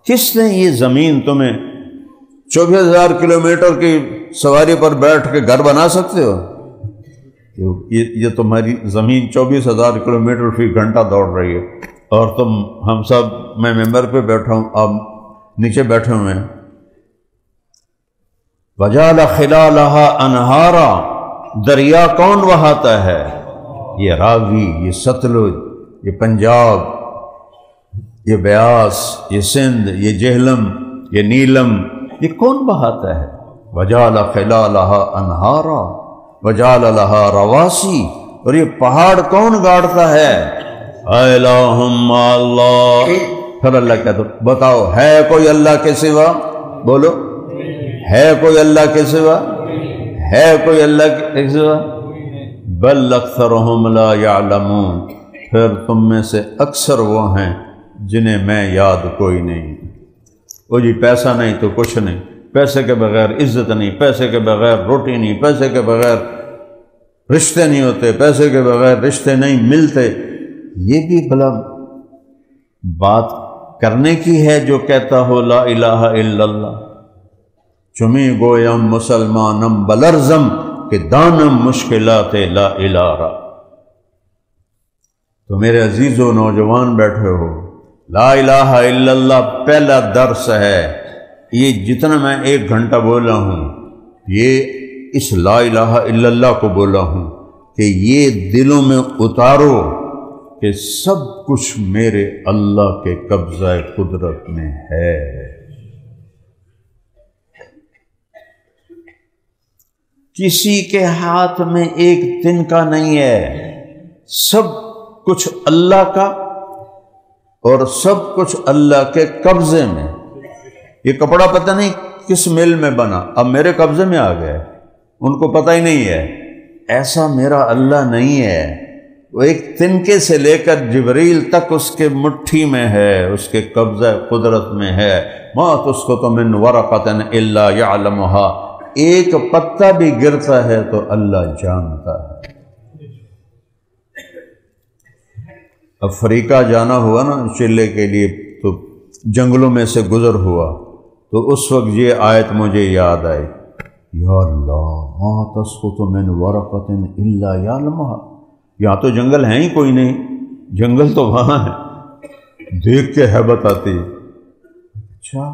کس نے یہ زمین تمہیں 24,000 کلومیٹر کی سواری پر بیٹھ کے گھر بنا سکتے ہو؟ یہ تمہاری زمین 24,000 کلومیٹر فی گھنٹہ دوڑ رہی ہے، اور ہم سب، میں ممبر پہ بیٹھا ہوں، آپ نیچے بیٹھے ہوئے ہیں۔ وجعل خلالها انہارا، دریا کون بہاتا ہے؟ یہ راوی، یہ ستلج، یہ پنجاب، یہ بیاس، یہ سندھ، یہ جہلم، یہ نیلم، یہ کون بہاتا ہے؟ وجعل خلالها انہارا وجعل لها رواسی، اور یہ پہاڑ کون گاڑتا ہے؟ الہم اللہ۔ پھر اللہ کہتا، بتاؤ ہے کوئی اللہ کے سوا؟ بولو ہے کوئی اللہ کے سوا؟ ہے کوئی اللہ کے سوا؟ بل اکثرہم لا یعلمون، پھر تم میں سے اکثر وہ ہیں جنہیں میں یاد کوئی نہیں۔ وہ جی پیسہ نہیں تو کچھ نہیں، پیسے کے بغیر عزت نہیں، پیسے کے بغیر روٹی نہیں، پیسے کے بغیر رشتے نہیں ہوتے، پیسے کے بغیر رشتے نہیں ملتے۔ یہ بھی بھلا بات کرنے کی ہے جو کہتا ہو لا الہ الا اللہ؟ چمی گویم مسلمانم بلرزم کہ دانم مشکلات لا الہ را۔ تو میرے عزیزو نوجوان بیٹھے ہو، لا الہ الا اللہ پہلا درس ہے۔ یہ جتنا میں 1 گھنٹہ بولا ہوں، یہ اس لا الہ الا اللہ کو بولا ہوں کہ یہ دلوں میں اتارو کہ سب کچھ میرے اللہ کے قبضہ قدرت میں ہے۔ کسی کے ہاتھ میں ایک دن کا نہیں ہے، سب کچھ اللہ کا اور سب کچھ اللہ کے قبضے میں۔ یہ کپڑا پتہ نہیں کس مل میں بنا، اب میرے قبضے میں آ گیا، ان کو پتہ ہی نہیں ہے۔ ایسا میرا اللہ نہیں ہے، وہ ایک تنکے سے لے کر جبریل تک اس کے مٹھی میں ہے، اس کے قبضہ قدرت میں ہے۔ ما تسقط من ورقۃ الا یعلمها، ایک پتا بھی گرتا ہے تو اللہ جانتا ہے۔ افریقہ جانا ہوا نا چلے کے لیے، تو جنگلوں میں سے گزر ہوا، تو اس وقت یہ آیت مجھے یاد آئی، یا اللہ ما تسقط من ورقۃ الا یعلمها۔ یہاں تو جنگل ہیں ہی کوئی نہیں، جنگل تو وہاں ہے، دیکھ کے حیبت آتی ہے۔ اچھا،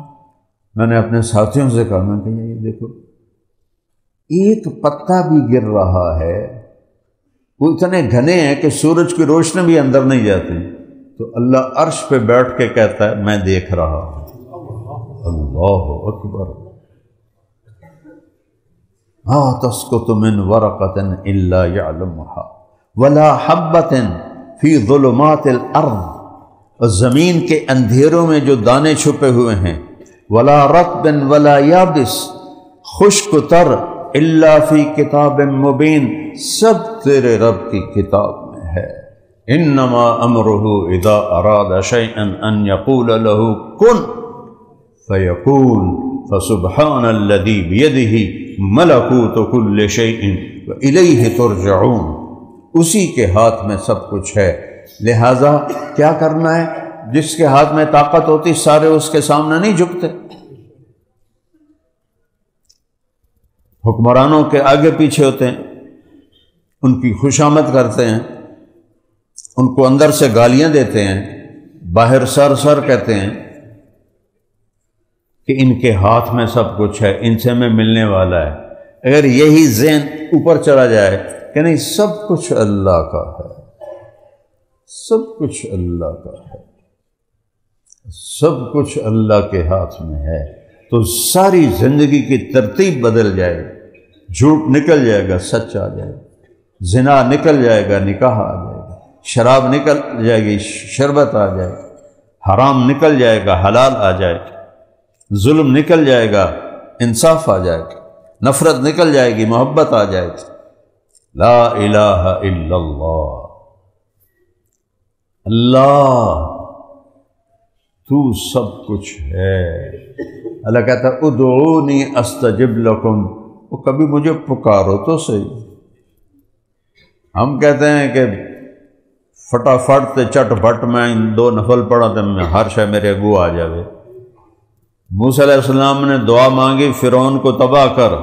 میں نے اپنے ساتھیوں سے کہا، میں کہ یہ دیکھو ایک پتا بھی گر رہا ہے، وہ اتنے گھنے ہیں کہ سورج کی روشنی بھی اندر نہیں جاتی، تو اللہ عرش پہ بیٹھ کے کہتا ہے میں دیکھ رہا ہوں۔ اللہ اکبر۔ ما تسقط من ورقۃ الا یعلمها ولا حبۃ فی ظلمات الارض، اور زمین کے اندھیروں میں جو دانے چھپے ہوئے ہیں، ولا رطب ولا یابس، خشک و تر، الا فی کتاب مبین، سب تیرے رب کی کتاب میں ہے۔ انما امرہ اذا اراد شیئا ان یقول له کن فیکون، فسبحان الذی بیدہ ملکوت کل شیء والیہ ترجعون۔ اسی کے ہاتھ میں سب کچھ ہے، لہذا کیا کرنا ہے؟ جس کے ہاتھ میں طاقت ہوتی سارے اس کے سامنے نہیں جھکتے۔ حکمرانوں کے آگے پیچھے ہوتے ہیں، ان کی خوشامد کرتے ہیں، ان کو اندر سے گالیاں دیتے ہیں، باہر سر سر کہتے ہیں کہ ان کے ہاتھ میں سب کچھ ہے، ان سے میں ملنے والا ہے۔ اگر یہی ذہن اوپر چلا جائے کہ نہیں سب کچھ اللہ کا ہے، سب کچھ اللہ کا ہے، سب کچھ اللہ کے ہاتھ میں ہے، تو ساری زندگی کی ترتیب بدل جائے گی۔ جھوٹ نکل جائے گا، سچ آ جائے گا، زنا نکل جائے گا، نکاح آ جائے گا، شراب نکل جائے گی، شربت آ جائے گا، حرام نکل جائے گا، حلال آ جائے گا، ظلم نکل جائے گا، انصاف آ جائے گا، نفرت نکل جائے گی، محبت آ جائے گی۔ لا الہ الا اللہ، اللہ تو سب کچھ ہے۔ اللہ کہتا ہے ادعونی استجب لکم، وہ کبھی مجھے پکارو تو صحیح۔ ہم کہتے ہیں کہ فٹافٹ تے چٹ پٹ میں 2 نفل پڑھا تو میں ہر شے میرے اگو آ جاوے۔ موسیٰ علیہ السلام نے دعا مانگی فرعون کو تباہ کر،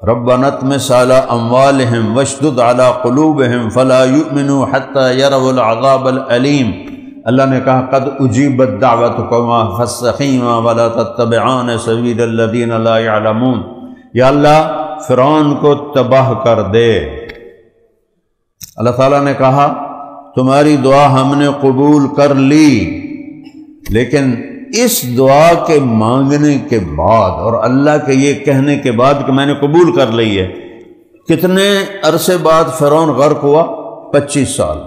ربنا اطمس علی اموالہم واشدد علی قلوبہم فلا یؤمنوا حتی یروا العذاب العلیم۔ اللہ نے کہا قد اجیبت دعوتکما فاستقیما ولا تتبعان سبیل الذین لا یعلمون۔ یا اللہ فرعون کو تباہ کر دے۔ اللہ تعالیٰ نے کہا تمہاری دعا ہم نے قبول کر لی، لیکن اس دعا کے مانگنے کے بعد اور اللہ کے یہ کہنے کے بعد کہ میں نے قبول کر لی ہے، کتنے عرصے بعد فرعون غرق ہوا؟ 25 سال۔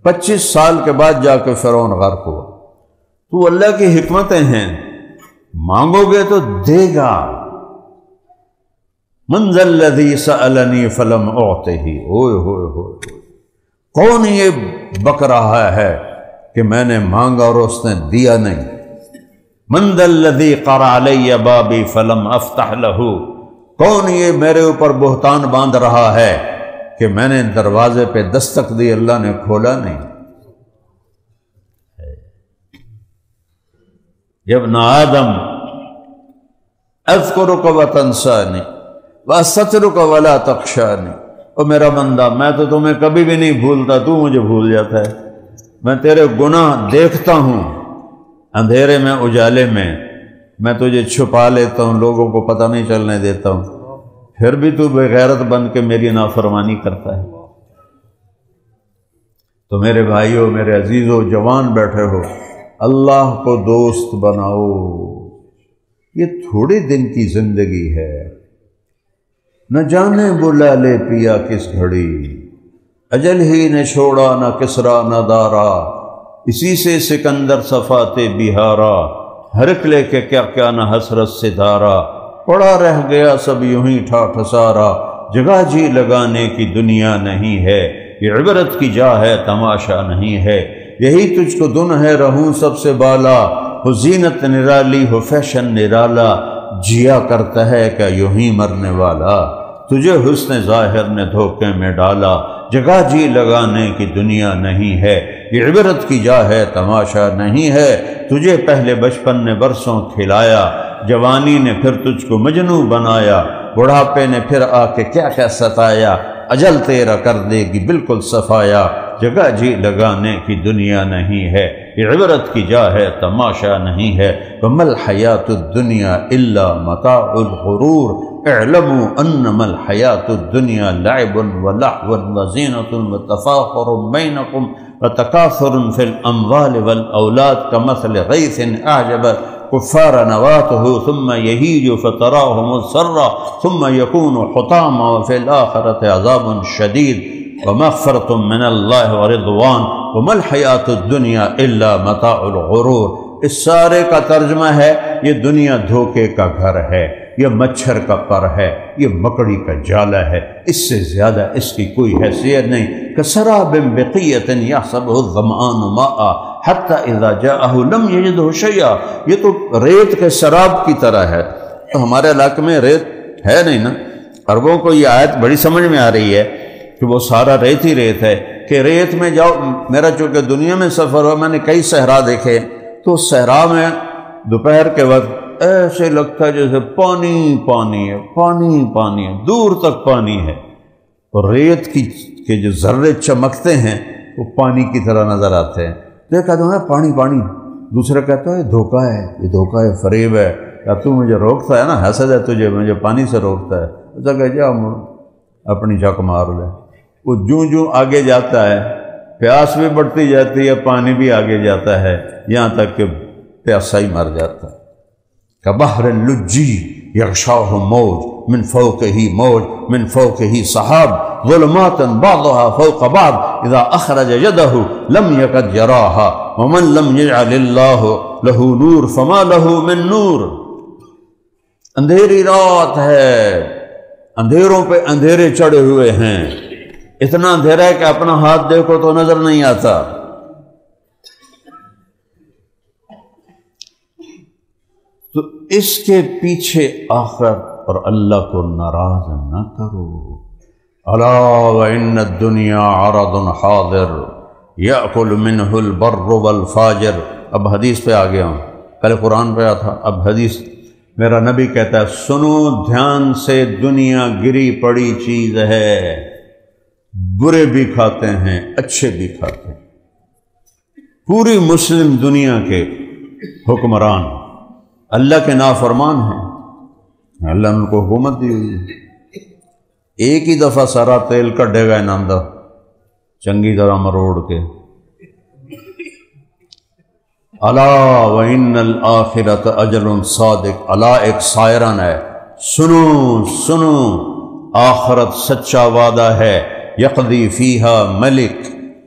25 سال کے بعد جا کے فرعون غرق ہوا۔ تو اللہ کی حکمتیں ہیں، مانگو گے تو دے گا، من ذا الذی سألنی فلم اعطہ، اوئے ہوئے ہوئے، کون یہ بک رہا ہے کہ میں نے مانگا اور اس نے دیا نہیں؟ من ذا الذی قرع علی بابی فلم افتح لہ، کون یہ میرے اوپر بہتان باندھ رہا ہے کہ میں نے دروازے پہ دستک دی، اللہ نے کھولا نہیں؟ یا ابن آدم اذکرک وتنسانی واستترک ولا تخشانی، او میرا بندہ میں تو تمہیں کبھی بھی نہیں بھولتا، تو مجھے بھول جاتا ہے۔ میں تیرے گناہ دیکھتا ہوں اندھیرے میں اجالے میں تجھے چھپا لیتا ہوں، لوگوں کو پتہ نہیں چلنے دیتا ہوں، پھر بھی تو بے غیرت بن کے میری نافرمانی کرتا ہے۔ تو میرے بھائیوں، میرے عزیزوں، جوان بیٹھے ہو، اللہ کو دوست بناؤ، یہ تھوڑے دن کی زندگی ہے، نہ جانے بلا لے پیا کس گھڑی، اجل ہی نے چھوڑا نہ کسرا نہ دارا، اسی سے سکندر صفاتے بہارا، ہرکلے کے کیا کیا نہ حسرت ستارہ، پڑا رہ گیا سب یوں ہی ٹھاٹھ سارا، جگہ جی لگانے کی دنیا نہیں ہے، یہ عبرت کی جا ہے تماشا نہیں ہے، یہی تجھ کو دن ہے رہوں سب سے بالا، ہو زینت نرالی ہو فیشن نرالا، جیا کرتا ہے کیا یوں ہی مرنے والا، تجھے حسن ظاہر نے دھوکے میں ڈالا، جگہ جی لگانے کی دنیا نہیں ہے، یہ عبرت کی جا ہے تماشا نہیں ہے، تجھے پہلے بچپن نے برسوں کھلایا، جوانی نے پھر تجھ کو مجنوں بنایا، بڑھاپے نے پھر آ کے کیا کیا ستایا، اجل تیرا کر دے گی بالکل صفایا، جگہ جی لگانے کی دنیا نہیں ہے، یہ عبرت کی جا ہے تماشا نہیں ہے، وَمَا الْحَيَاةُ الدُّنْيَا إِلَّا مَتَاعُ الْغُرُورِ اعْلَمُوا أَنَّمَا الْحَيَاةُ الدُّنْيَا لَعِبٌ وَلَهْوٌ وَزِينَةٌ وَتَفَاخُرٌ بَيْنَكُمْ وَتَكَاثُرٌ فِي الْأَمْوَالِ وَالْأَوْلَادِ كَمَثَلِ غَيْثٍ أَعْجَبَ الكُّفَّارَ نَبَاتُهُ ثُمَّ يَهِيجُ فَتَرَاهُ مُصْفَرًّا ثُمَّ يَكُونُ حُطَامًا وَفِي الْآخِرَةِ عَذَابٌ شَدِيدٌ وَمَغْفِرَةٌ مِّنَ اللَّهِ وَرِضْوَانٌ وَمَا الْحَيَاةُ الدُّنْيَا إِلَّا مَتَاعُ الْغُرُورِ۔ اس سارے کا ترجمہ ہے یہ دنیا دھوکے کا گھر ہے، یہ مچھر کا پر ہے، یہ مکڑی کا جالا ہے، اس سے زیادہ اس کی کوئی حیثیت نہیں۔ كَسَرَابٍ بِقِيَّةٍ يَحْسَبُهُ الظَّمْآنُ مَاءً حَتَّى إِذَا جَاءَهُ لَمْ يَجِدْهُ شَيْئًا، یہ تو ریت کے سراب کی طرح ہے۔ تو ہمارے علاقے میں ریت ہے نہیں نا، عربوں کو یہ آیت بڑی سمجھ میں آ رہی ہے کہ وہ سارا ریت ہی ریت ہے، کہ ریت میں جاؤ۔ میرا چونکہ دنیا میں سفر ہوا، میں نے کئی صحرا دیکھے، تو صحرا میں دوپہر کے وقت ایسے لگتا ہے جیسے پانی پانی ہے، پانی پانی ہے، دور تک پانی ہے، اور ریت کے جو ذرے چمکتے ہیں وہ پانی کی طرح نظر آتے ہیں۔ دیکھا تو ہے پانی پانی، دوسرا کہتا ہے یہ دھوکہ ہے، یہ دھوکہ ہے، فریب ہے، یا تو مجھے روکتا ہے نا، حسد ہے تجھے، مجھے پانی سے روکتا ہے، ایسا کہ جا اپنی جھک مار لے۔ وہ جوں آگے جاتا ہے پیاس بھی بڑھتی جاتی ہے، پانی بھی آگے جاتا ہے، یہاں تک کہ پیاسا ہی مر جاتا ہے۔ کبحر اللجی یغشاہ موج من فوقہ موج من فوقہ سحاب ظلمات بعضها فوق بعض اذا اخرج یدہ لم یکد یراہا ومن لم یجعل اللہ لہ نور فما لہ من نور۔ اندھیری رات ہے، اندھیروں پہ اندھیرے چڑھے ہوئے ہیں، اتنا اندھیرا ہے کہ اپنا ہاتھ دیکھو تو نظر نہیں آتا۔ تو اس کے پیچھے آخرت اور اللہ کو ناراض نہ کرو۔ الا وان الدنیا عرض حاضر یاکل منہ البر والفاجر۔ اب حدیث پہ آ گیا ہوں، پہلے قرآن پہ آیا تھا، اب حدیث۔ میرا نبی کہتا ہے سنو دھیان سے، دنیا گری پڑی چیز ہے، برے بھی کھاتے ہیں اچھے بھی کھاتے ہیں۔ پوری مسلم دنیا کے حکمران اللہ کے نافرمان ہیں، اللہ نے ان کو حکومت دی ہوئی ہے۔ ایک ہی دفعہ سارا تیل کڈے گا اناندہ چنگی طرح مروڑ کے۔ الا وان الآخرۃ اجل صادق، الا ایک سائرن ہے، سنو سنو، آخرت سچا وعدہ ہے، یقضی فیہا ملک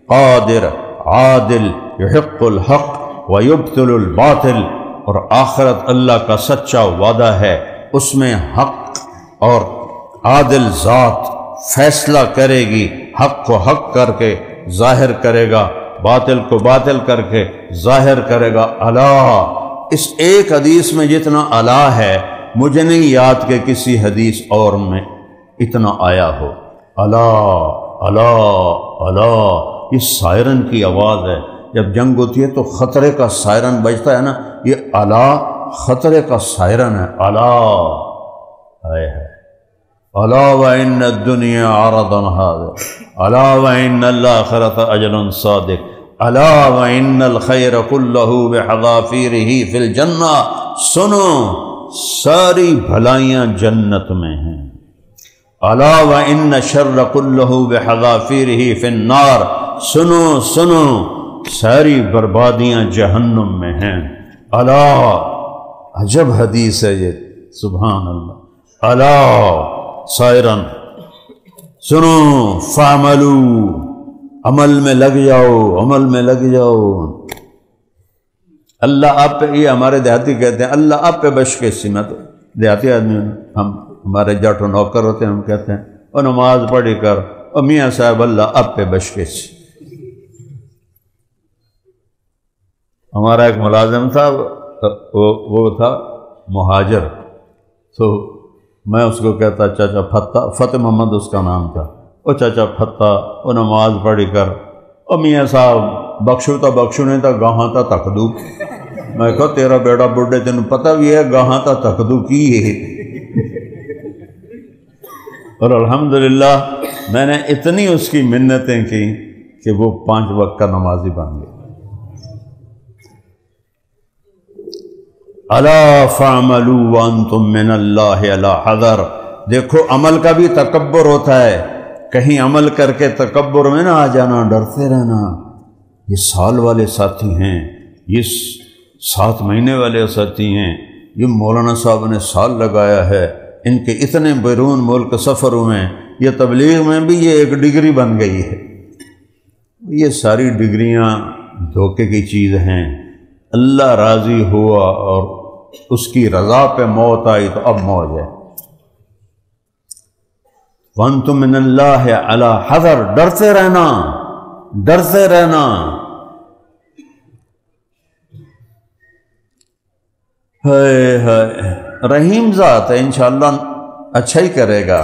قادر عادل یحق الحق ویبطل الباطل۔ اور آخرت اللہ کا سچا وعدہ ہے، اس میں حق اور عادل ذات فیصلہ کرے گی، حق کو حق کر کے ظاہر کرے گا، باطل کو باطل کر کے ظاہر کرے گا۔ الا، اس ایک حدیث میں جتنا الا ہے مجھے نہیں یاد کہ کسی حدیث اور میں اتنا آیا ہو۔ الا الا الا، یہ سائرن کی آواز ہے۔ جب جنگ ہوتی ہے تو خطرے کا سائرن بجتا ہے نا، یہ الا خطرے کا سائرن ہے۔ الا ہے الا وان الدنیا عرض هذا، الا وان الاخرة اجل صادق، الا وان الخیر کلہ بحذافیرہ فی الجنہ، سنو ساری بھلائیاں جنت میں ہیں۔ الا وان الشر کلہ بحذافیرہ فی النار، سنو سنو ساری بربادیاں جہنم میں ہیں۔ الا، عجب حدیث ہے یہ، سبحان اللہ۔ الا سائرن، سنو، فعملوا، عمل میں لگ جاؤ، عمل میں لگ جاؤ۔ اللہ آپ پہ، یہ ہمارے دیہاتی کہتے ہیں اللہ آپ پہ بش کے سی، میں تو دیہاتی آدمی ہوں، ہم ہمارے جٹ و نوکر ہوتے ہیں، ہم کہتے ہیں او نماز پڑھی کر، او میاں صاحب اللہ آپ پہ بش کے سی۔ ہمارا ایک ملازم تھا، وہ تھا مہاجر، تو میں اس کو کہتا چاچا فتح، فتح محمد اس کا نام تھا، او چاچا فتح، او نماز پڑھی کر، او میاں صاحب بخشو تا بخشو نہیں تا گاہاں تا تقدو۔ میں کہا تیرا بیٹا بڈھے تینوں پتہ بھی ہے گاہاں تا تقدو کی ہے۔ اور الحمدللہ میں نے اتنی اس کی منتیں کی کہ وہ 5 وقت کا نمازی بن گیا۔ الا فعملوا وانتم من اللہ علی حذر، دیکھو عمل کا بھی تکبر ہوتا ہے، کہیں عمل کر کے تکبر میں نہ آ جانا، ڈرتے رہنا۔ یہ سال والے ساتھی ہیں، یہ 7 مہینے والے ساتھی ہیں، یہ مولانا صاحب نے سال لگایا ہے، ان کے اتنے بیرون ملک سفر ہوئے ہیں، یہ تبلیغ میں بھی یہ ایک ڈگری بن گئی ہے۔ یہ ساری ڈگریاں دھوکے کی چیز ہیں۔ اللہ راضی ہوا اور اس کی رضا پہ موت آئی تو اب موج ہے۔ وَأَنْتُمْ مِنَ اللَّهِ عَلَى حَذَرٍ، ڈرتے رہنا، ڈرتے رہنا۔ رحیم ذات ہے، انشاءاللہ اچھا ہی کرے گا،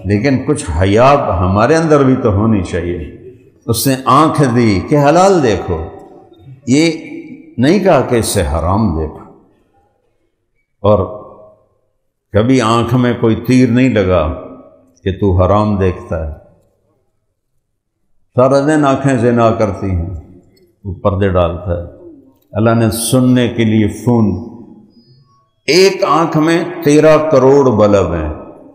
لیکن کچھ حیا ہمارے اندر بھی تو ہونی چاہیے۔ اس نے آنکھ دی کہ حلال دیکھو، یہ نہیں کہا کہ اس سے حرام دیکھو۔ اور کبھی آنکھ میں کوئی تیر نہیں لگا کہ تو حرام دیکھتا ہے۔ سارا دن آنکھیں زنا کرتی ہیں، وہ پردے ڈالتا ہے۔ اللہ نے سننے کے لیے فون، ایک آنکھ میں 13 کروڑ بلب ہیں،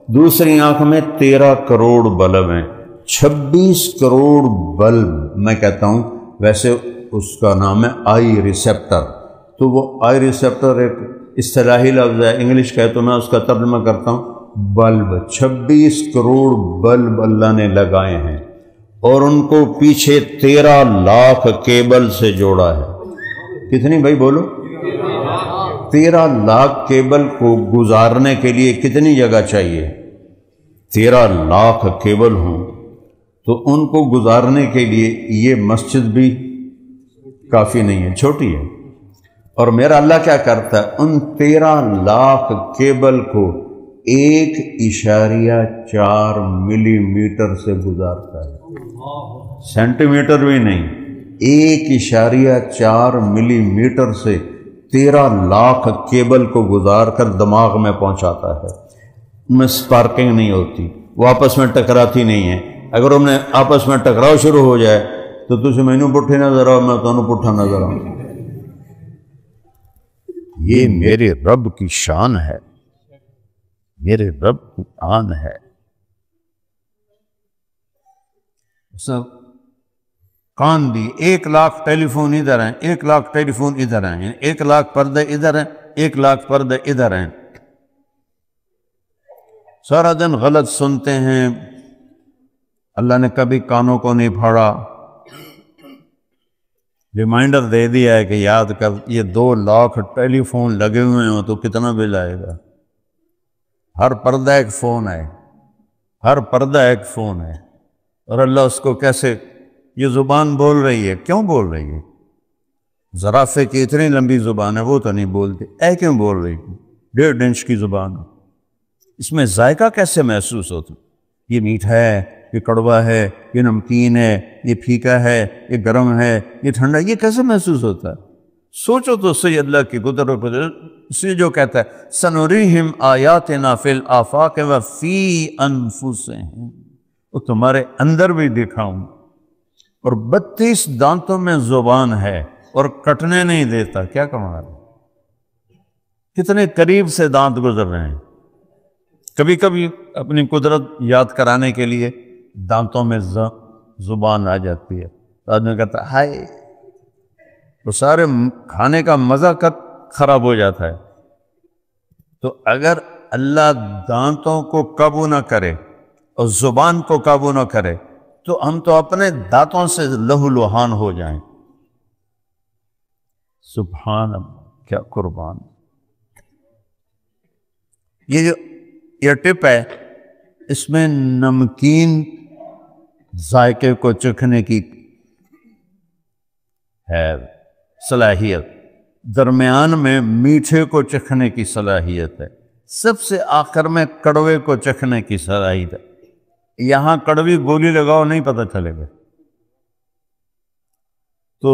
دوسری آنکھ میں 13 کروڑ بلب ہیں، 26 کروڑ بلب۔ میں کہتا ہوں ویسے اس کا نام ہے آئی ریسیپٹر، تو وہ آئی ریسیپٹر ایک اصطلاحی لفظ ہے، انگلش کہے تو میں اس کا ترجمہ کرتا ہوں بلب۔ 26 کروڑ بلب اللہ نے لگائے ہیں، اور ان کو پیچھے 13 لاکھ کیبل سے جوڑا ہے۔ کتنی بھائی بولو؟ 13 لاکھ کیبل کو گزارنے کے لیے کتنی جگہ چاہیے؟ 13 لاکھ کیبل ہوں تو ان کو گزارنے کے لیے یہ مسجد بھی کافی نہیں ہے، چھوٹی ہے۔ اور میرا اللہ کیا کرتا ہے، ان 13 لاکھ کیبل کو 1.4 ملی میٹر سے گزارتا ہے، سینٹی میٹر بھی نہیں، 1.4 ملی میٹر سے 13 لاکھ کیبل کو گزار کر دماغ میں پہنچاتا ہے۔ ان میں سپارکنگ نہیں ہوتی، وہ آپس میں ٹکراتی نہیں ہے۔ اگر ہم نے آپس میں ٹکراؤ شروع ہو جائے تو تجھے میں نوں پٹھے نظر آؤ، میں تو پٹھا نظر آؤں۔ یہ میرے رب کی شان ہے، میرے رب کی آن ہے۔ سب کان دی 1 لاکھ ٹیلی فون ادھر ہیں، 1 لاکھ ٹیلی فون ادھر ہیں، 1 لاکھ پردے ادھر ہیں، 1 لاکھ پردے ادھر ہیں۔ سارا دن غلط سنتے ہیں، اللہ نے کبھی کانوں کو نہیں پھاڑا، ریمائنڈر دے دیا ہے کہ یاد کر یہ 2 لاکھ ٹیلی فون لگے ہوئے ہوں تو کتنا بل آئے گا۔ ہر پردہ ایک فون ہے، ہر پردہ ایک فون ہے، اور اللہ اس کو کیسے، یہ زبان بول رہی ہے، کیوں بول رہی ہے؟ زرافے کی اتنی لمبی زبان ہے، وہ تو نہیں بولتی، کیوں بول رہی ہے؟ 1.5 انچ کی زبان ہے، اس میں ذائقہ کیسے محسوس ہوتا؟ یہ میٹھا ہے، یہ کڑوا ہے، یہ نمکین ہے، یہ پھیکا ہے، یہ گرم ہے، یہ ٹھنڈا، یہ کیسے محسوس ہوتا ہے؟ سوچو تو صحیح اللہ کی قدرت پر، اس لیے جو کہتا ہے سنوریہم آیاتنا فی الآفاق وفی انفسہم، وہ تمہارے اندر بھی دکھاؤں، اور 32 دانتوں میں زبان ہے اور کٹنے نہیں دیتا، کیا کمال ہے؟ کتنے قریب سے دانت گزر رہے ہیں۔ کبھی کبھی اپنی قدرت یاد کرانے کے لیے دانتوں میں زبان آ جاتی ہے، تو آدمی کہتا ہے ہائے، تو سارے کھانے کا مزہ خراب ہو جاتا ہے۔ تو اگر اللہ دانتوں کو قابو نہ کرے اور زبان کو قابو نہ کرے تو ہم تو اپنے دانتوں سے لہو لہان ہو جائیں۔ سبحان اللہ، کیا قربان۔ یہ ٹپ ہے، اس میں نمکین ذائقے کو چکھنے کی ہے صلاحیت، درمیان میں میٹھے کو چکھنے کی صلاحیت ہے، سب سے آخر میں کڑوے کو چکھنے کی صلاحیت ہے۔ یہاں کڑوی گولی لگاؤ نہیں پتہ چلے گا۔ تو